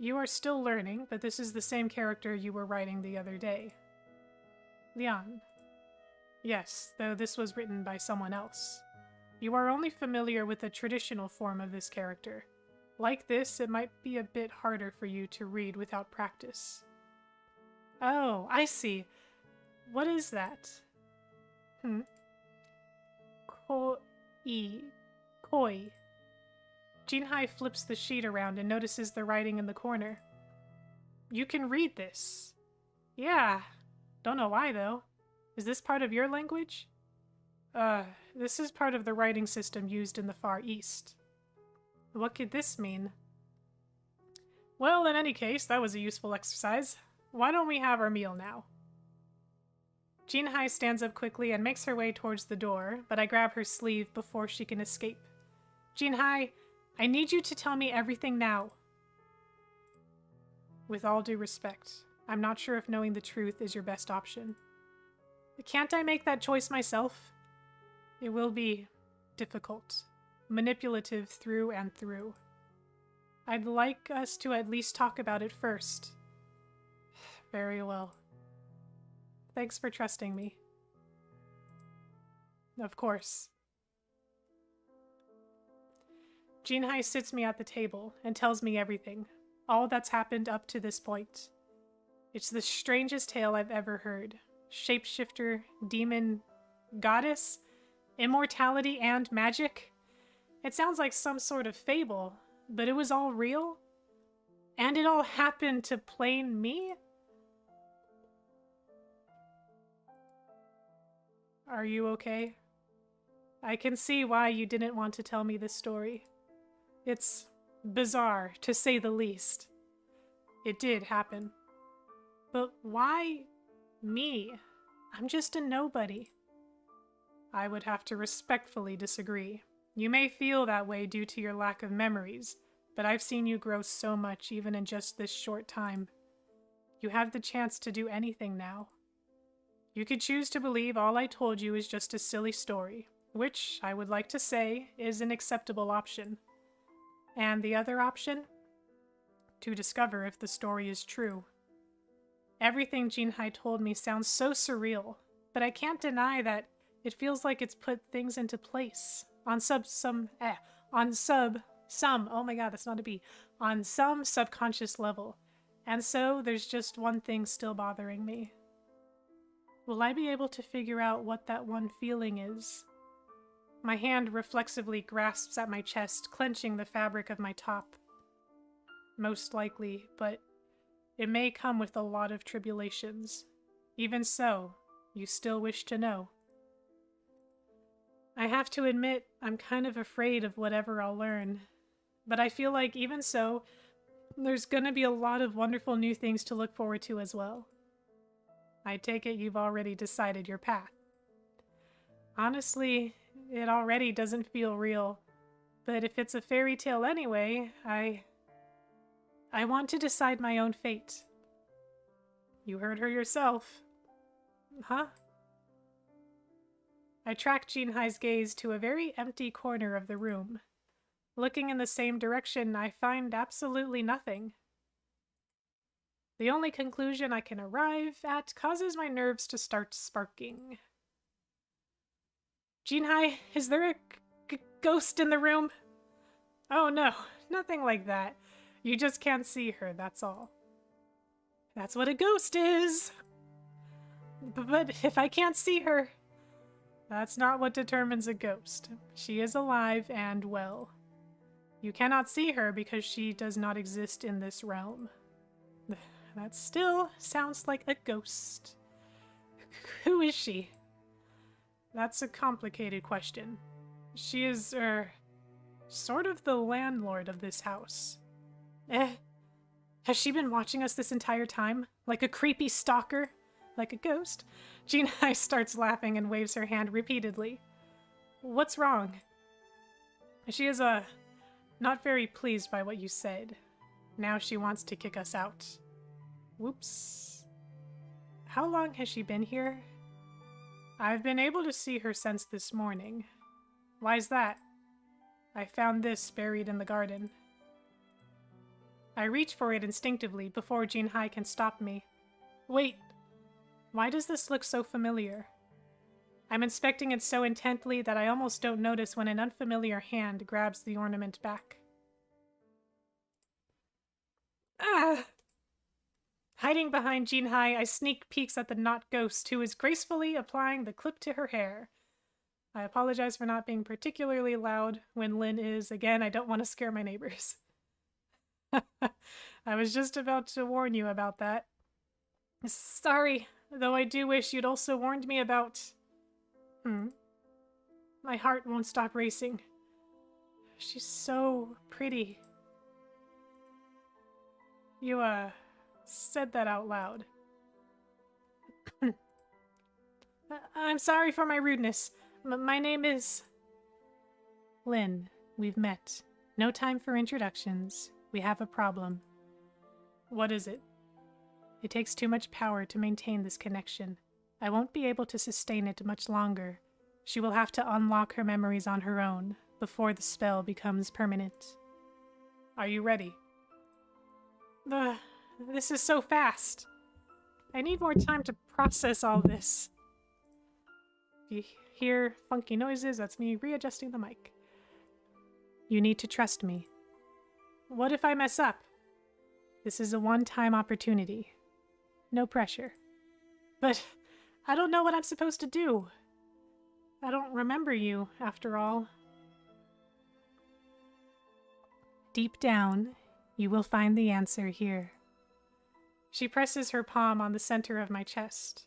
You are still learning, but this is the same character you were writing the other day. Lian. Yes, though this was written by someone else. You are only familiar with the traditional form of this character. Like this, it might be a bit harder for you to read without practice. Oh, I see. What is that? Koi. Jinhai flips the sheet around and notices the writing in the corner. You can read this. Yeah. Don't know why, though. Is this part of your language? This is part of the writing system used in the Far East. What could this mean? Well, in any case, that was a useful exercise. Why don't we have our meal now? Jinhai stands up quickly and makes her way towards the door, but I grab her sleeve before she can escape. Jinhai, I need you to tell me everything now. With all due respect, I'm not sure if knowing the truth is your best option. Can't I make that choice myself? It will be difficult, manipulative through and through. I'd like us to at least talk about it first. Very well. Thanks for trusting me. Of course. Jinhai sits me at the table and tells me everything, all that's happened up to this point. It's the strangest tale I've ever heard. Shapeshifter, demon, goddess, immortality, and magic. It sounds like some sort of fable, but it was all real? And it all happened to plain me? Are you okay? I can see why you didn't want to tell me this story. It's bizarre, to say the least. It did happen. But why me? I'm just a nobody. I would have to respectfully disagree. You may feel that way due to your lack of memories, but I've seen you grow so much even in just this short time. You have the chance to do anything now. You could choose to believe all I told you is just a silly story, which, I would like to say, is an acceptable option. And the other option? To discover if the story is true. Everything Jinhai told me sounds so surreal, but I can't deny that it feels like it's put things into place. On some subconscious level. And so, there's just one thing still bothering me. Will I be able to figure out what that one feeling is? My hand reflexively grasps at my chest, clenching the fabric of my top. Most likely, but it may come with a lot of tribulations. Even so, you still wish to know. I have to admit, I'm kind of afraid of whatever I'll learn. But I feel like even so, there's gonna be a lot of wonderful new things to look forward to as well. I take it you've already decided your path. Honestly, it already doesn't feel real. But if it's a fairy tale anyway, I want to decide my own fate. You heard her yourself. Huh? I track Jinhai's gaze to a very empty corner of the room. Looking in the same direction, I find absolutely nothing. The only conclusion I can arrive at causes my nerves to start sparking. Jinhai, is there a ghost in the room? Oh no, nothing like that. You just can't see her, that's all. That's what a ghost is! But if I can't see her, that's not what determines a ghost. She is alive and well. You cannot see her because she does not exist in this realm. That still sounds like a ghost. Who is she? That's a complicated question. She is, sort of the landlord of this house. Has she been watching us this entire time? Like a creepy stalker? Like a ghost? Jinhai starts laughing and waves her hand repeatedly. What's wrong? She is, not very pleased by what you said. Now she wants to kick us out. Whoops. How long has she been here? I've been able to see her since this morning. Why's that? I found this buried in the garden. I reach for it instinctively before Jinhai can stop me. Wait, why does this look so familiar? I'm inspecting it so intently that I almost don't notice when an unfamiliar hand grabs the ornament back. Ah! Hiding behind Jinhai, I sneak peeks at the not ghost, who is gracefully applying the clip to her hair. I apologize for not being particularly loud when Lynn is. Again, I don't want to scare my neighbors. I was just about to warn you about that. Sorry, though I do wish you'd also warned me about... My heart won't stop racing. She's so pretty. You, said that out loud. I'm sorry for my rudeness. My name is... Lynn, we've met. No time for introductions. We have a problem. What is it? It takes too much power to maintain this connection. I won't be able to sustain it much longer. She will have to unlock her memories on her own before the spell becomes permanent. Are you ready? This is so fast. I need more time to process all this. If you hear funky noises, that's me readjusting the mic. You need to trust me. What if I mess up? This is a one-time opportunity. No pressure. But I don't know what I'm supposed to do. I don't remember you, after all. Deep down, you will find the answer here. She presses her palm on the center of my chest.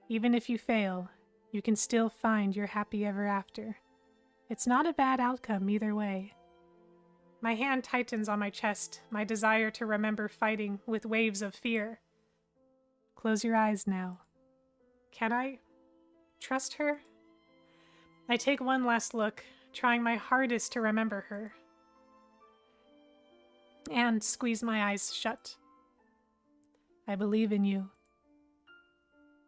Even if you fail, you can still find your happy ever after. It's not a bad outcome either way. My hand tightens on my chest, my desire to remember fighting with waves of fear. Close your eyes now. Can I trust her? I take one last look, trying my hardest to remember her. And squeeze my eyes shut. I believe in you.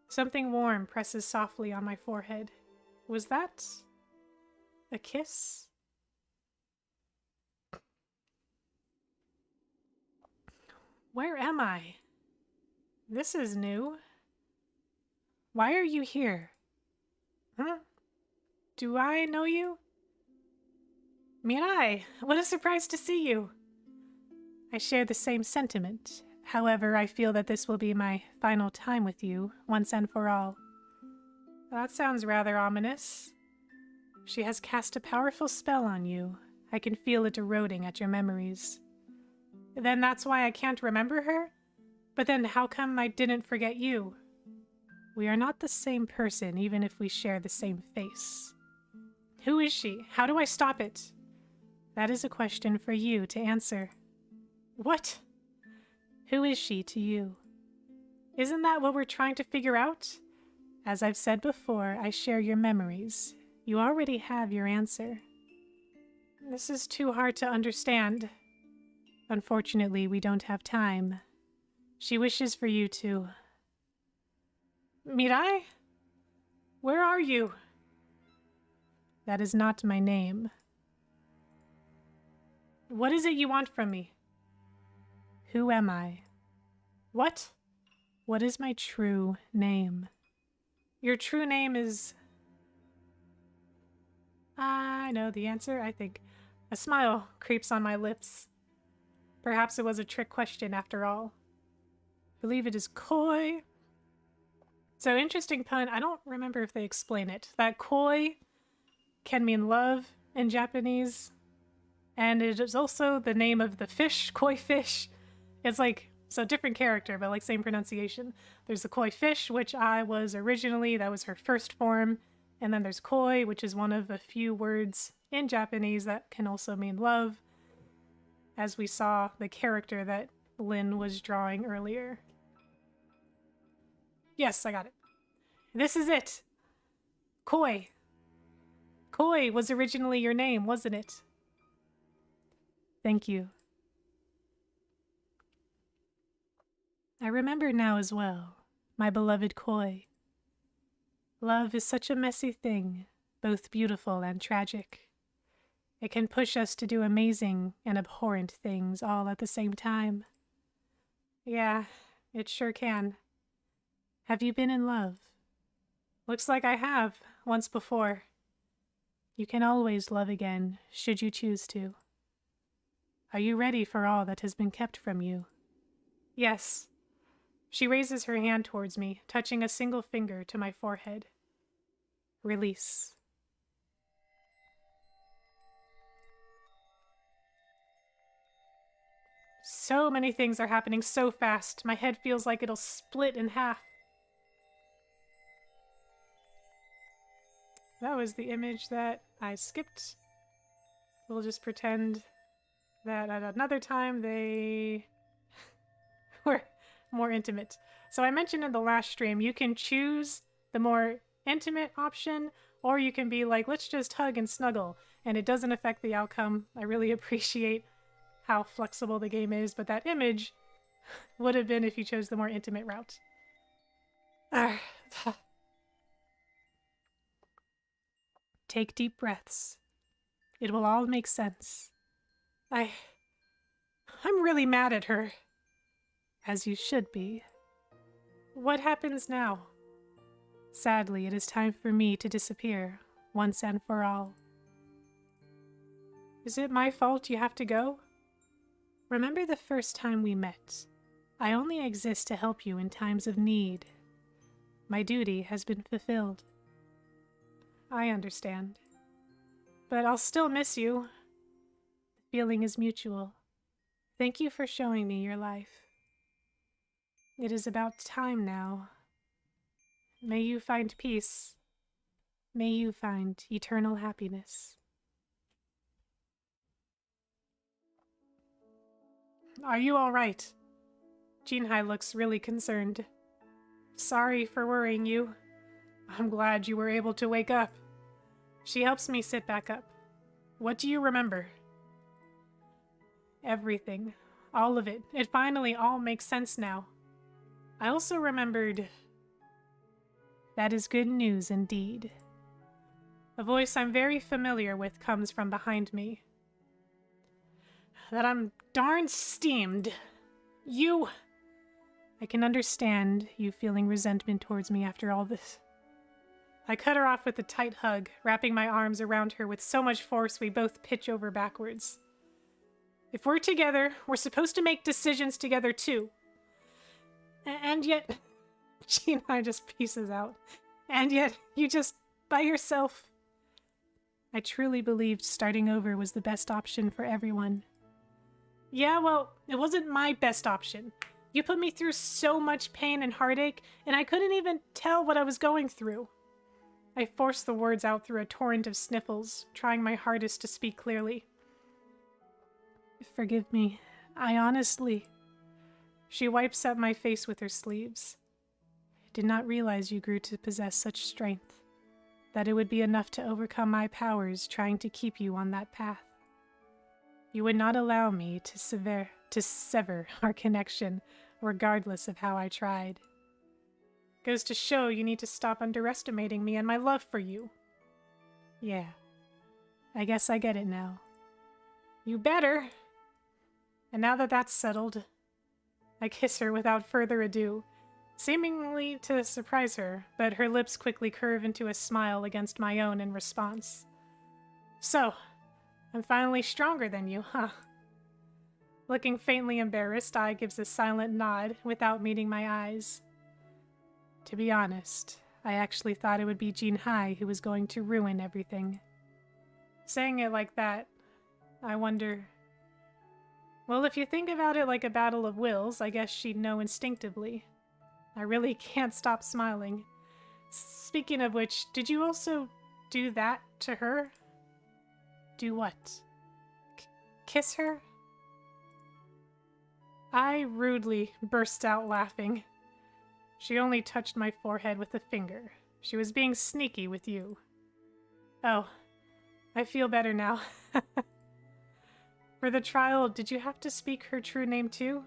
Something warm presses softly on my forehead. Was that a kiss? Where am I? This is new. Why are you here? Huh? Do I know you? Mirai, what a surprise to see you. I share the same sentiment. However, I feel that this will be my final time with you, once and for all. That sounds rather ominous. She has cast a powerful spell on you. I can feel it eroding at your memories. Then that's why I can't remember her? But then how come I didn't forget you? We are not the same person, even if we share the same face. Who is she? How do I stop it? That is a question for you to answer. What? Who is she to you? Isn't that what we're trying to figure out? As I've said before, I share your memories. You already have your answer. This is too hard to understand. Unfortunately, we don't have time. She wishes for you to... Mirai? Where are you? That is not my name. What is it you want from me? Who am I? What? What is my true name? Your true name is... I know the answer, I think. A smile creeps on my lips. Perhaps it was a trick question after all. I believe it is koi. So, interesting pun. I don't remember if they explain it. That koi can mean love in Japanese. And it is also the name of the fish, koi fish. It's like, so different character, but like same pronunciation. There's the koi fish, which I was originally, that was her first form. And then there's koi, which is one of a few words in Japanese that can also mean love, as we saw the character that Lynn was drawing earlier. Yes, I got it. This is it. Koi. Koi was originally your name, wasn't it? Thank you. I remember now as well, my beloved Koi. Love is such a messy thing, both beautiful and tragic. It can push us to do amazing and abhorrent things all at the same time. Yeah, it sure can. Have you been in love? Looks like I have, once before. You can always love again, should you choose to. Are you ready for all that has been kept from you? Yes. She raises her hand towards me, touching a single finger to my forehead. Release. So many things are happening so fast. My head feels like it'll split in half. That was the image that I skipped. We'll just pretend that at another time they were more intimate. So I mentioned in the last stream, you can choose the more intimate option, or you can be like, let's just hug and snuggle, and it doesn't affect the outcome. I really appreciate how flexible the game is, but that image would have been if you chose the more intimate route. Take deep breaths. It will all make sense. I'm really mad at her. As you should be. What happens now? Sadly, it is time for me to disappear, once and for all. Is it my fault you have to go? Remember the first time we met. I only exist to help you in times of need. My duty has been fulfilled. I understand. But I'll still miss you. The feeling is mutual. Thank you for showing me your life. It is about time now. May you find peace. May you find eternal happiness. Are you all right? Jinhai looks really concerned. Sorry for worrying you. I'm glad you were able to wake up. She helps me sit back up. What do you remember? Everything. All of it. It finally all makes sense now. I also remembered... That is good news indeed. A voice I'm very familiar with comes from behind me. That I'm darn steamed. You... I can understand you feeling resentment towards me after all this. I cut her off with a tight hug, wrapping my arms around her with so much force we both pitch over backwards. If we're together, we're supposed to make decisions together too. And yet... Jinhai just pieces out. And yet, you just, by yourself. I truly believed starting over was the best option for everyone. Yeah, well, it wasn't my best option. You put me through so much pain and heartache, and I couldn't even tell what I was going through. I forced the words out through a torrent of sniffles, trying my hardest to speak clearly. Forgive me. I honestly... She wipes up my face with her sleeves. I did not realize you grew to possess such strength, that it would be enough to overcome my powers trying to keep you on that path. You would not allow me to sever our connection, regardless of how I tried. Goes to show you need to stop underestimating me and my love for you. Yeah, I guess I get it now. You better. And now that that's settled, I kiss her without further ado, seemingly to surprise her, but her lips quickly curve into a smile against my own in response. So, I'm finally stronger than you, huh? Looking faintly embarrassed, I gives a silent nod without meeting my eyes. To be honest, I actually thought it would be Jinhai who was going to ruin everything. Saying it like that, I wonder... Well, if you think about it like a battle of wills, I guess she'd know instinctively. I really can't stop smiling. Speaking of which, did you also do that to her? Do what? Kiss her? I rudely burst out laughing. She only touched my forehead with a finger. She was being sneaky with you. Oh, I feel better now. For the trial, did you have to speak her true name too?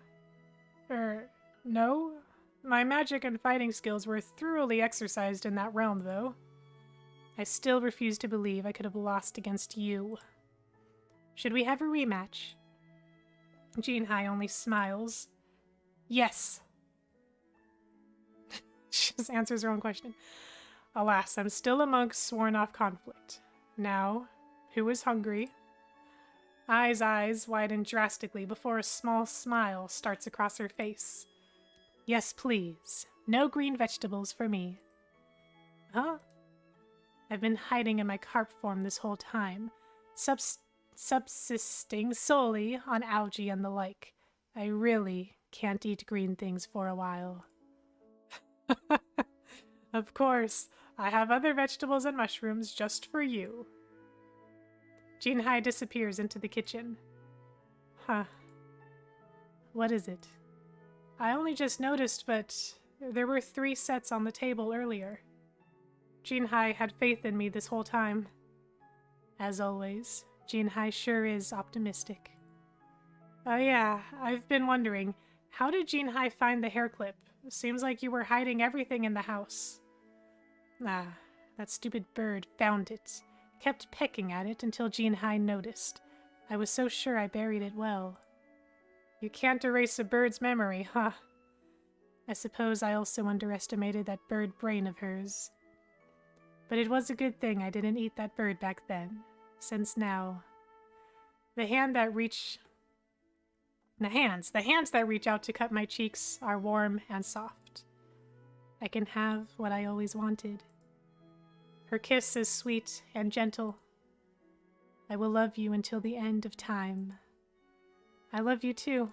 No? My magic and fighting skills were thoroughly exercised in that realm, though. I still refuse to believe I could have lost against you. Should we have a rematch? Jinhai only smiles. Yes. She just answers her own question. Alas, I'm still a monk sworn off conflict. Now, who is hungry? Ai's eyes widen drastically before a small smile starts across her face. Yes, please. No green vegetables for me. Huh? I've been hiding in my carp form this whole time, subsisting solely on algae and the like. I really can't eat green things for a while. Of course, I have other vegetables and mushrooms just for you. Jinhai disappears into the kitchen. Huh. What is it? I only just noticed, but there were 3 sets on the table earlier. Jinhai had faith in me this whole time. As always, Jinhai sure is optimistic. Oh yeah, I've been wondering, how did Jinhai find the hair clip? Seems like you were hiding everything in the house. Ah, that stupid bird found it. Kept pecking at it until Jinhai noticed. I was so sure I buried it well. You can't erase a bird's memory, huh? I suppose I also underestimated that bird brain of hers. But it was a good thing I didn't eat that bird back then, since now... The hands that reach out to cut my cheeks are warm and soft. I can have what I always wanted. Her kiss is sweet and gentle. I will love you until the end of time. I love you too.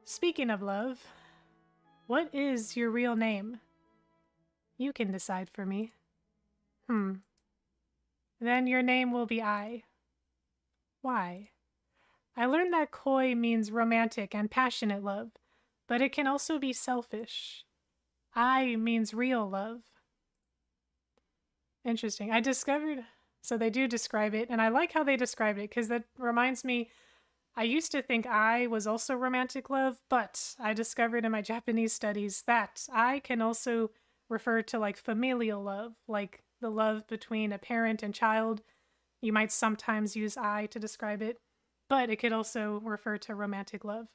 Speaking of love, what is your real name? You can decide for me. Then your name will be Ai. Why? I learned that koi means romantic and passionate love, but it can also be selfish. Ai means real love. Interesting. So they do describe it, and I like how they described it, because that reminds me, I used to think Ai was also romantic love, but I discovered in my Japanese studies that Ai can also refer to like familial love, like the love between a parent and child. You might sometimes use Ai to describe it, but it could also refer to romantic love.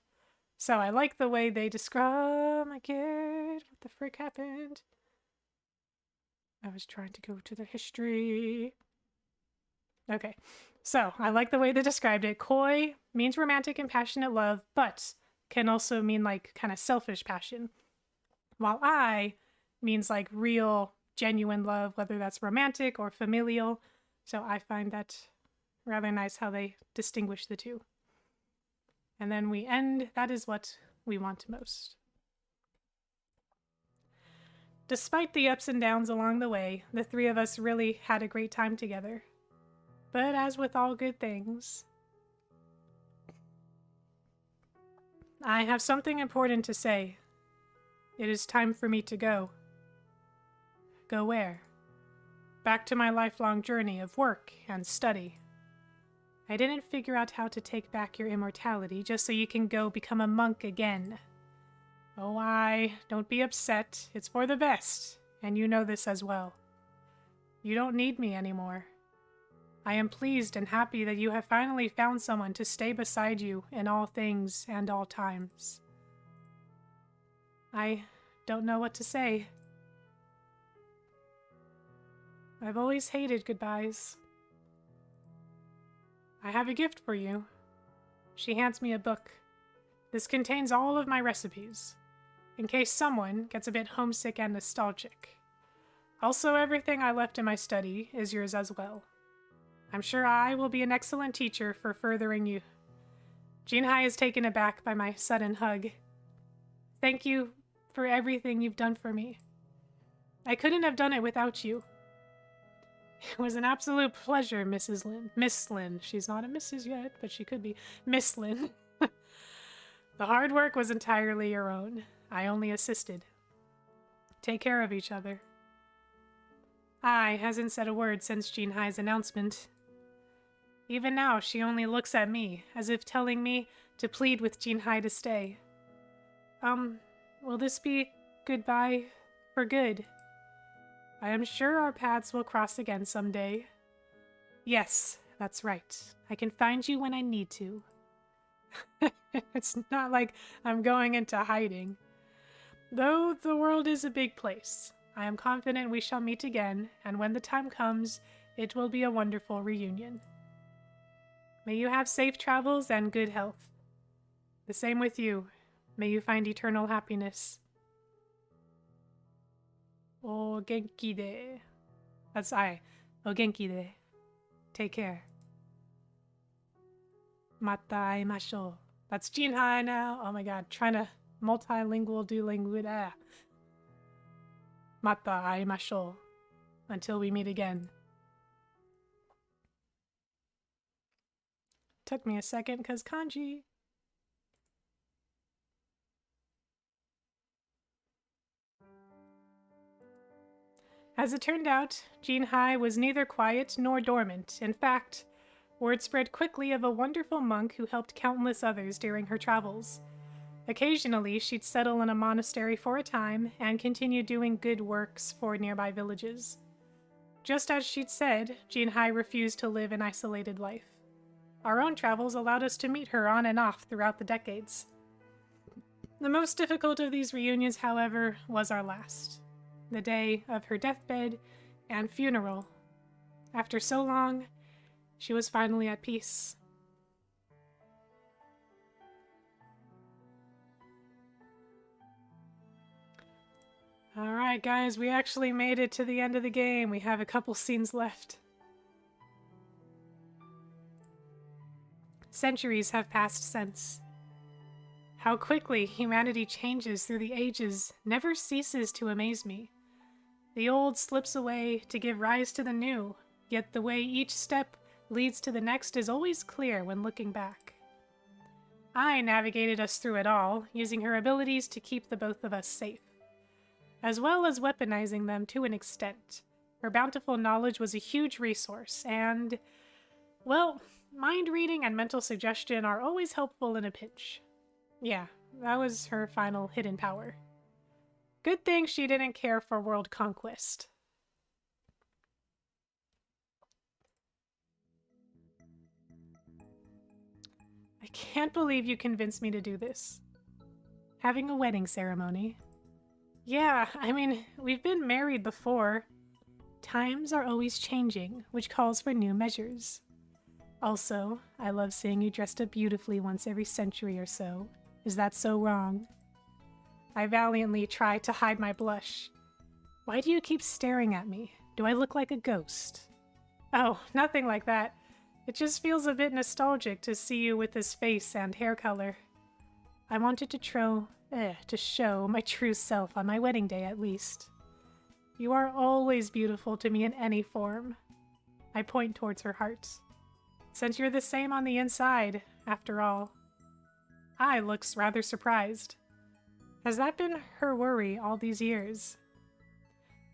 So I like the way they describe... Oh my god, what the frick happened? I was trying to go to the history. Okay, so I like the way they described it. Koi means romantic and passionate love, but can also mean like kind of selfish passion. While Ai means like real, genuine love, whether that's romantic or familial. So I find that rather nice how they distinguish the two. And then we end, that is what we want most. Despite the ups and downs along the way, the 3 of us really had a great time together. But as with all good things, I have something important to say. It is time for me to go. Go where? Back to my lifelong journey of work and study. I didn't figure out how to take back your immortality just so you can go become a monk again. Oh, don't be upset. It's for the best, and you know this as well. You don't need me anymore. I am pleased and happy that you have finally found someone to stay beside you in all things and all times. I don't know what to say. I've always hated goodbyes. I have a gift for you. She hands me a book. This contains all of my recipes, in case someone gets a bit homesick and nostalgic. Also, everything I left in my study is yours as well. I'm sure I will be an excellent teacher for furthering you. Jinhai is taken aback by my sudden hug. Thank you for everything you've done for me. I couldn't have done it without you. It was an absolute pleasure, Mrs. Lin. Miss Lin. She's not a Mrs. yet, but she could be. Miss Lin. The hard work was entirely your own. I only assisted. Take care of each other. Ai hasn't said a word since Jinhai's announcement. Even now, she only looks at me, as if telling me to plead with Jinhai to stay. Will this be goodbye for good? I am sure our paths will cross again someday. Yes, that's right. I can find you when I need to. It's not like I'm going into hiding. Though the world is a big place, I am confident we shall meet again, and when the time comes, it will be a wonderful reunion. May you have safe travels and good health. The same with you. May you find eternal happiness. O genki de. That's I. O genki de. Take care. Mata aimashou. That's Jinhai now. Oh my god, trying to multilingual duolingual. Mata aimashou. Until we meet again. Took me a second because kanji. As it turned out, Jinhai was neither quiet nor dormant. In fact, word spread quickly of a wonderful monk who helped countless others during her travels. Occasionally, she'd settle in a monastery for a time and continue doing good works for nearby villages. Just as she'd said, Jinhai refused to live an isolated life. Our own travels allowed us to meet her on and off throughout the decades. The most difficult of these reunions, however, was our last. The day of her deathbed and funeral. After so long, she was finally at peace. Alright guys, we actually made it to the end of the game. We have a couple scenes left. Centuries have passed since. How quickly humanity changes through the ages never ceases to amaze me. The old slips away to give rise to the new, yet the way each step leads to the next is always clear when looking back. I navigated us through it all, using her abilities to keep the both of us safe, as well as weaponizing them to an extent. Her bountiful knowledge was a huge resource, and, well, mind reading and mental suggestion are always helpful in a pinch. Yeah, that was her final hidden power. Good thing she didn't care for world conquest. I can't believe you convinced me to do this. Having a wedding ceremony. Yeah, I mean, we've been married before. Times are always changing, which calls for new measures. Also, I love seeing you dressed up beautifully once every century or so. Is that so wrong? I valiantly try to hide my blush. Why do you keep staring at me? Do I look like a ghost? Oh, nothing like that. It just feels a bit nostalgic to see you with this face and hair color. I wanted to show my true self on my wedding day at least. You are always beautiful to me in any form. I point towards her heart. Since you're the same on the inside, after all. I looks rather surprised. Has that been her worry all these years?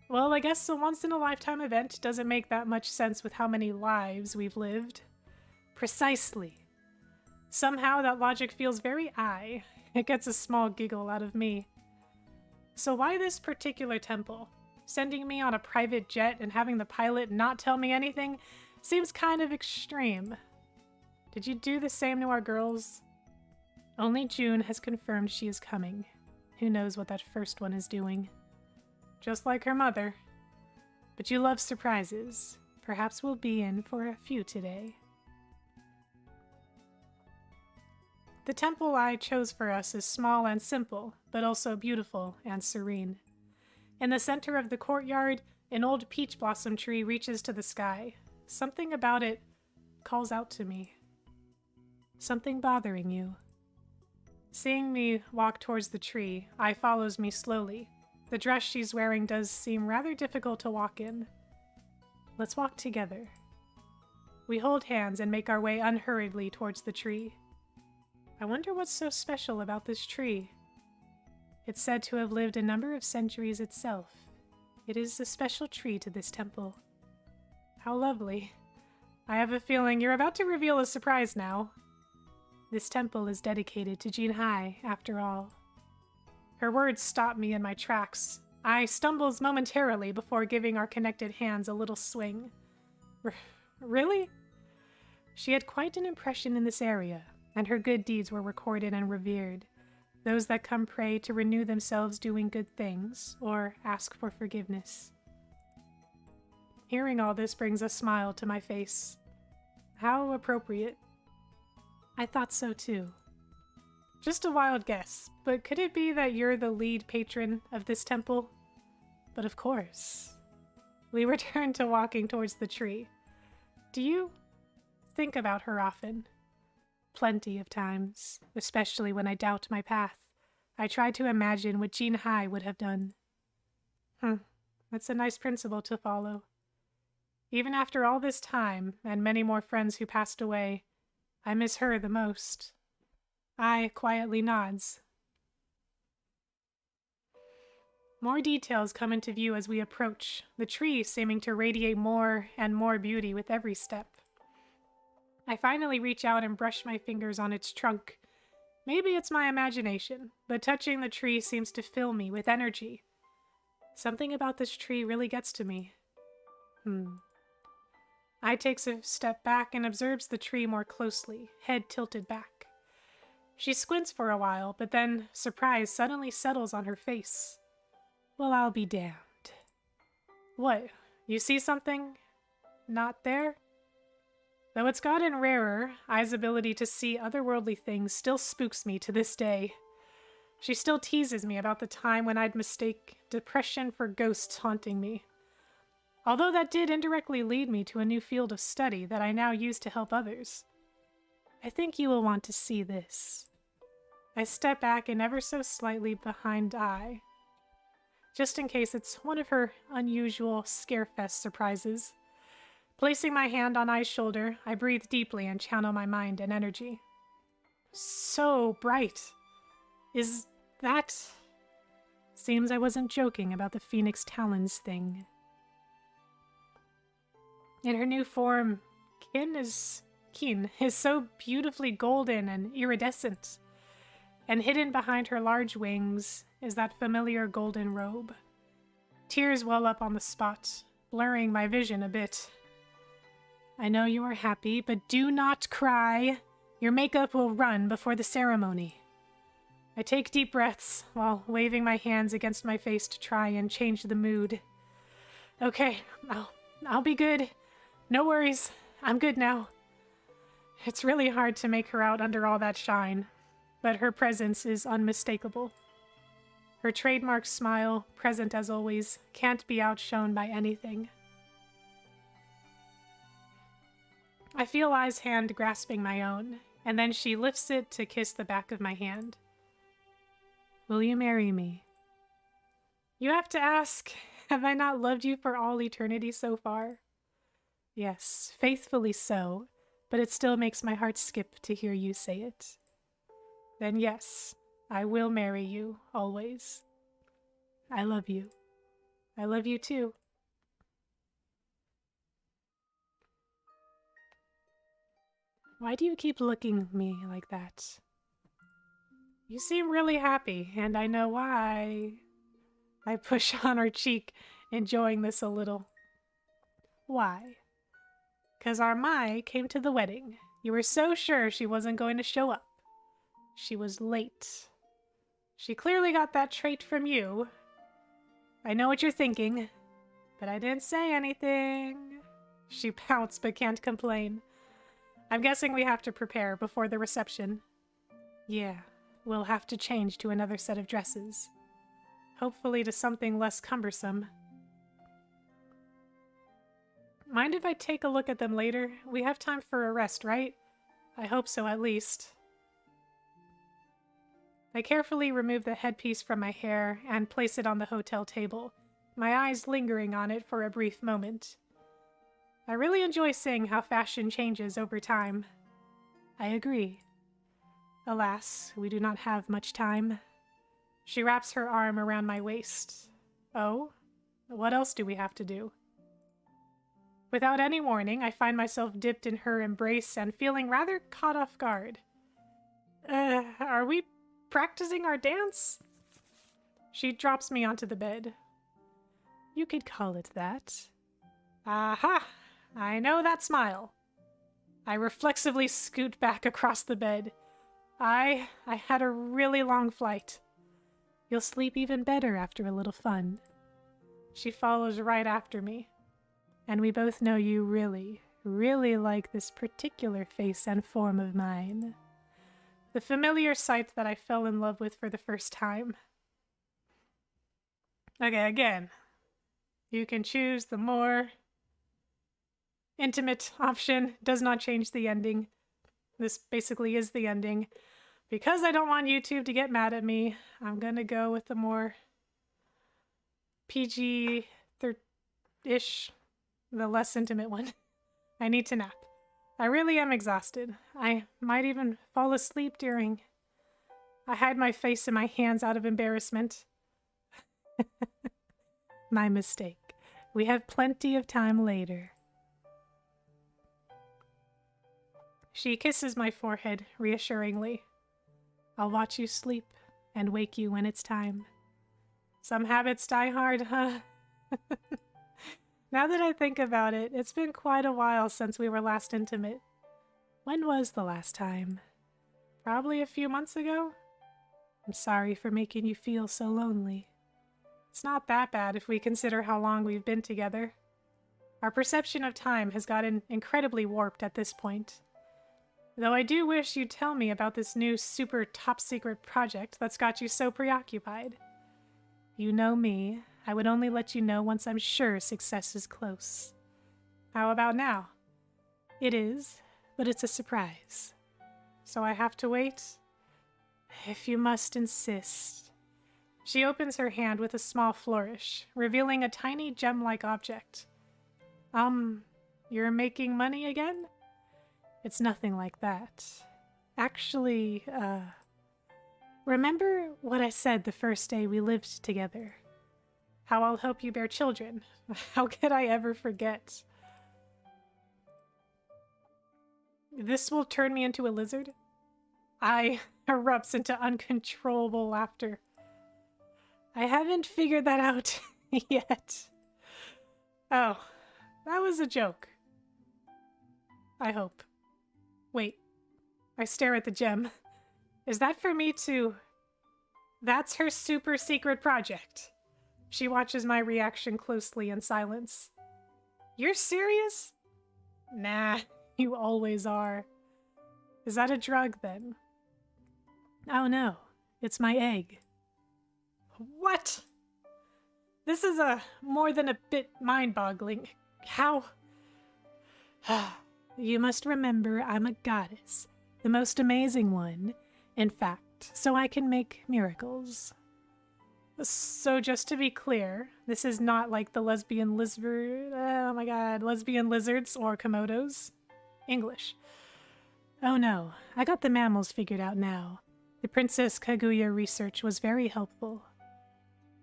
Well, I guess a once-in-a-lifetime event doesn't make that much sense with how many lives we've lived. Precisely. Somehow that logic feels very I. It gets a small giggle out of me. So why this particular temple? Sending me on a private jet and having the pilot not tell me anything? Seems kind of extreme. Did you do the same to our girls? Only June has confirmed she is coming. Who knows what that first one is doing. Just like her mother. But you love surprises. Perhaps we'll be in for a few today. The temple I chose for us is small and simple, but also beautiful and serene. In the center of the courtyard, an old peach blossom tree reaches to the sky. Something about it calls out to me. Something bothering you. Seeing me walk towards the tree, Ai follows me slowly. The dress she's wearing does seem rather difficult to walk in. Let's walk together. We hold hands and make our way unhurriedly towards the tree. I wonder what's so special about this tree. It's said to have lived a number of centuries itself. It is a special tree to this temple. How lovely. I have a feeling you're about to reveal a surprise now. This temple is dedicated to Jinhai, after all. Her words stop me in my tracks. I stumbles momentarily before giving our connected hands a little swing. Really? She had quite an impression in this area, and her good deeds were recorded and revered. Those that come pray to renew themselves doing good things, or ask for forgiveness. Hearing all this brings a smile to my face. How appropriate. I thought so too. Just a wild guess, but could it be that you're the lead patron of this temple? But of course. We return to walking towards the tree. Do you think about her often? Plenty of times, especially when I doubt my path. I try to imagine what Jinhai would have done. That's a nice principle to follow. Even after all this time, and many more friends who passed away, I miss her the most. Ai quietly nods. More details come into view as we approach, the tree seeming to radiate more and more beauty with every step. I finally reach out and brush my fingers on its trunk. Maybe it's my imagination, but touching the tree seems to fill me with energy. Something about this tree really gets to me. Ai takes a step back and observes the tree more closely, head tilted back. She squints for a while, but then surprise suddenly settles on her face. Well, I'll be damned. What? You see something? Not there? Though it's gotten rarer, Ai's ability to see otherworldly things still spooks me to this day. She still teases me about the time when I'd mistake depression for ghosts haunting me. Although that did indirectly lead me to a new field of study that I now use to help others. I think you will want to see this. I step back and ever so slightly behind Ai, just in case it's one of her unusual scarefest surprises. Placing my hand on Ai's shoulder, I breathe deeply and channel my mind and energy. So bright. Is that... Seems I wasn't joking about the Phoenix Talons thing. In her new form, Kin is so beautifully golden and iridescent. And hidden behind her large wings is that familiar golden robe. Tears well up on the spot, blurring my vision a bit. I know you are happy, but do not cry. Your makeup will run before the ceremony. I take deep breaths while waving my hands against my face to try and change the mood. Okay, I'll be good. No worries. I'm good now. It's really hard to make her out under all that shine, but her presence is unmistakable. Her trademark smile, present as always, can't be outshone by anything. I feel Ai's hand grasping my own, and then she lifts it to kiss the back of my hand. Will you marry me? You have to ask, have I not loved you for all eternity so far? Yes, faithfully so, but it still makes my heart skip to hear you say it. Then yes, I will marry you, always. I love you. I love you too. Why do you keep looking at me like that? You seem really happy, and I know why. I push on her cheek, enjoying this a little. Why? 'Cause our Mai came to the wedding. You were so sure she wasn't going to show up. She was late. She clearly got that trait from you. I know what you're thinking, but I didn't say anything. She pouts but can't complain. I'm guessing we have to prepare before the reception. Yeah, we'll have to change to another set of dresses. Hopefully to something less cumbersome. Mind if I take a look at them later? We have time for a rest, right? I hope so, at least. I carefully remove the headpiece from my hair and place it on the hotel table, my eyes lingering on it for a brief moment. I really enjoy seeing how fashion changes over time. I agree. Alas, we do not have much time. She wraps her arm around my waist. Oh? What else do we have to do? Without any warning, I find myself dipped in her embrace and feeling rather caught off guard. Are we practicing our dance? She drops me onto the bed. You could call it that. Aha! I know that smile. I reflexively scoot back across the bed. I had a really long flight. You'll sleep even better after a little fun. She follows right after me. And we both know you really, really like this particular face and form of mine. The familiar sight that I fell in love with for the first time. Okay, again. You can choose the more intimate option. Does not change the ending. This basically is the ending. Because I don't want YouTube to get mad at me, I'm gonna go with the more PG-ish, the less intimate one. I need to nap. I really am exhausted. I might even fall asleep during. I hide my face in my hands out of embarrassment. My mistake. We have plenty of time later. She kisses my forehead reassuringly. I'll watch you sleep and wake you when it's time. Some habits die hard, huh? Now that I think about it, it's been quite a while since we were last intimate. When was the last time? Probably a few months ago? I'm sorry for making you feel so lonely. It's not that bad if we consider how long we've been together. Our perception of time has gotten incredibly warped at this point. Though I do wish you'd tell me about this new super top secret project that's got you so preoccupied. You know me. I would only let you know once I'm sure success is close. How about now? It is, but it's a surprise. So I have to wait? If you must insist. She opens her hand with a small flourish, revealing a tiny gem-like object. You're making money again? It's nothing like that. Actually, remember what I said the first day we lived together? How I'll help you bear children. How could I ever forget? This will turn me into a lizard? I erupts into uncontrollable laughter. I haven't figured that out yet. Oh, that was a joke. I hope. Wait, I stare at the gem. Is that for me to... That's her super secret project. She watches my reaction closely in silence. You're serious? Nah, you always are. Is that a drug then? Oh no, it's my egg. What? This is more than a bit mind-boggling. How? You must remember I'm a goddess, the most amazing one, in fact, so I can make miracles. So just to be clear, this is not like the lesbian lizard, oh my god, lesbian lizards or Komodos. English. Oh no, I got the mammals figured out now. The Princess Kaguya research was very helpful.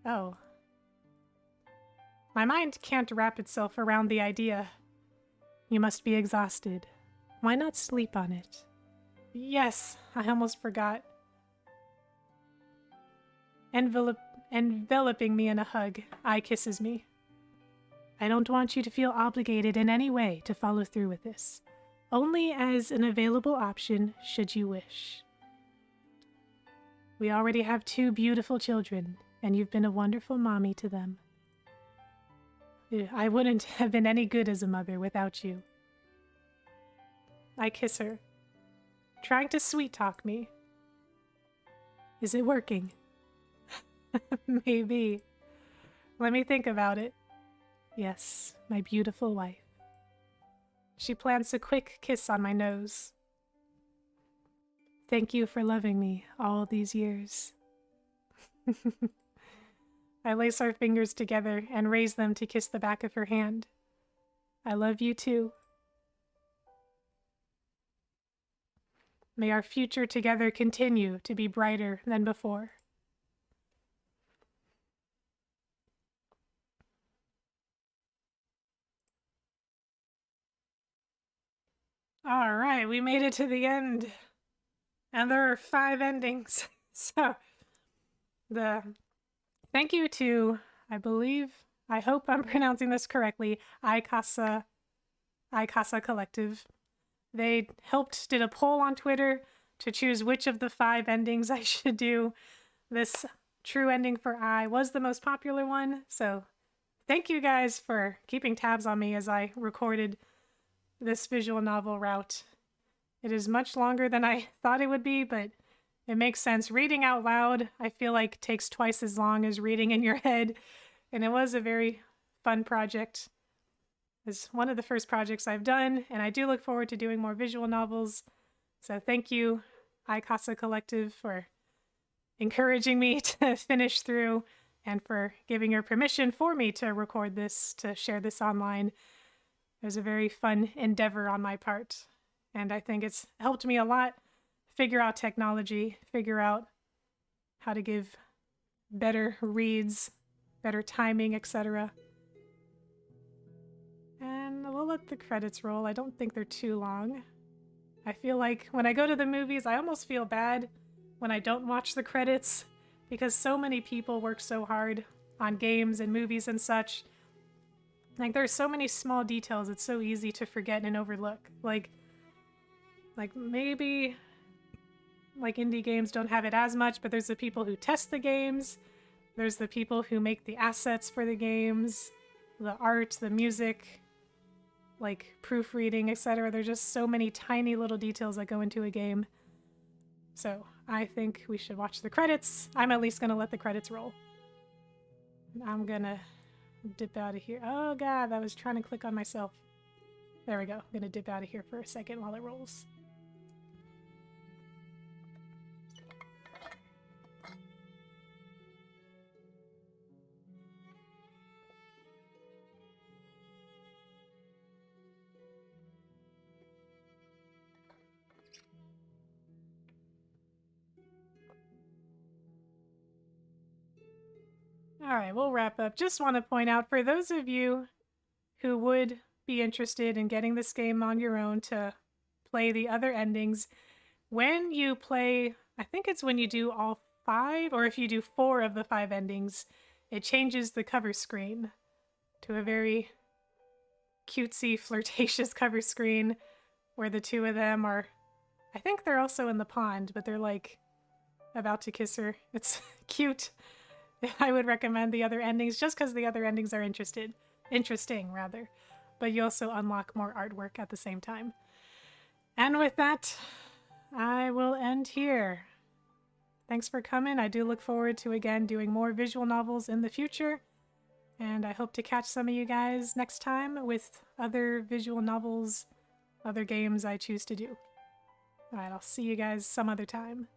Oh. My mind can't wrap itself around the idea. You must be exhausted. Why not sleep on it? Yes, I almost forgot. Enveloping me in a hug, Ai kisses me. I don't want you to feel obligated in any way to follow through with this, only as an available option should you wish. We already have 2 beautiful children, and you've been a wonderful mommy to them. I wouldn't have been any good as a mother without you. I kiss her, trying to sweet-talk me. Is it working? Maybe. Let me think about it. Yes, my beautiful wife. She plants a quick kiss on my nose. Thank you for loving me all these years. I lace our fingers together and raise them to kiss the back of her hand. I love you too. May our future together continue to be brighter than before. All right, we made it to the end. And there are 5 endings. So, thank you to, I hope I'm pronouncing this correctly, iCasa Collective. They did a poll on Twitter to choose which of the 5 endings I should do. This true ending for I was the most popular one, so thank you guys for keeping tabs on me as I recorded this visual novel route. It is much longer than I thought it would be, but it makes sense. Reading out loud, I feel like takes twice as long as reading in your head, and it was a very fun project. It's one of the first projects I've done, and I do look forward to doing more visual novels. So thank you, iCasa Collective, for encouraging me to finish through and for giving your permission for me to record this, to share this online. It was a very fun endeavor on my part, and I think it's helped me a lot figure out technology, figure out how to give better reads, better timing, etc. And we'll let the credits roll. I don't think they're too long. I feel like when I go to the movies, I almost feel bad when I don't watch the credits because so many people work so hard on games and movies and such. Like, there's so many small details it's so easy to forget and overlook. Like maybe indie games don't have it as much, but there's the people who test the games, there's the people who make the assets for the games, the art, the music, like proofreading, etc. There's just so many tiny little details that go into a game. So I think we should watch the credits. I'm at least gonna let the credits roll. I'm gonna dip out of here. Oh god, I was trying to click on myself. There we go. I'm gonna dip out of here for a second while it rolls. Alright, we'll wrap up. Just want to point out, for those of you who would be interested in getting this game on your own to play the other endings, when you play, I think it's when you do all 5, or if you do 4 of the 5 endings, it changes the cover screen to a very cutesy, flirtatious cover screen where the 2 of them are, I think they're also in the pond, but they're like about to kiss her. It's cute. I would recommend the other endings just because the other endings are interesting rather. But you also unlock more artwork at the same time. And with that, I will end here. Thanks for coming. I do look forward to, again, doing more visual novels in the future. And I hope to catch some of you guys next time with other visual novels, other games I choose to do. Alright, I'll see you guys some other time.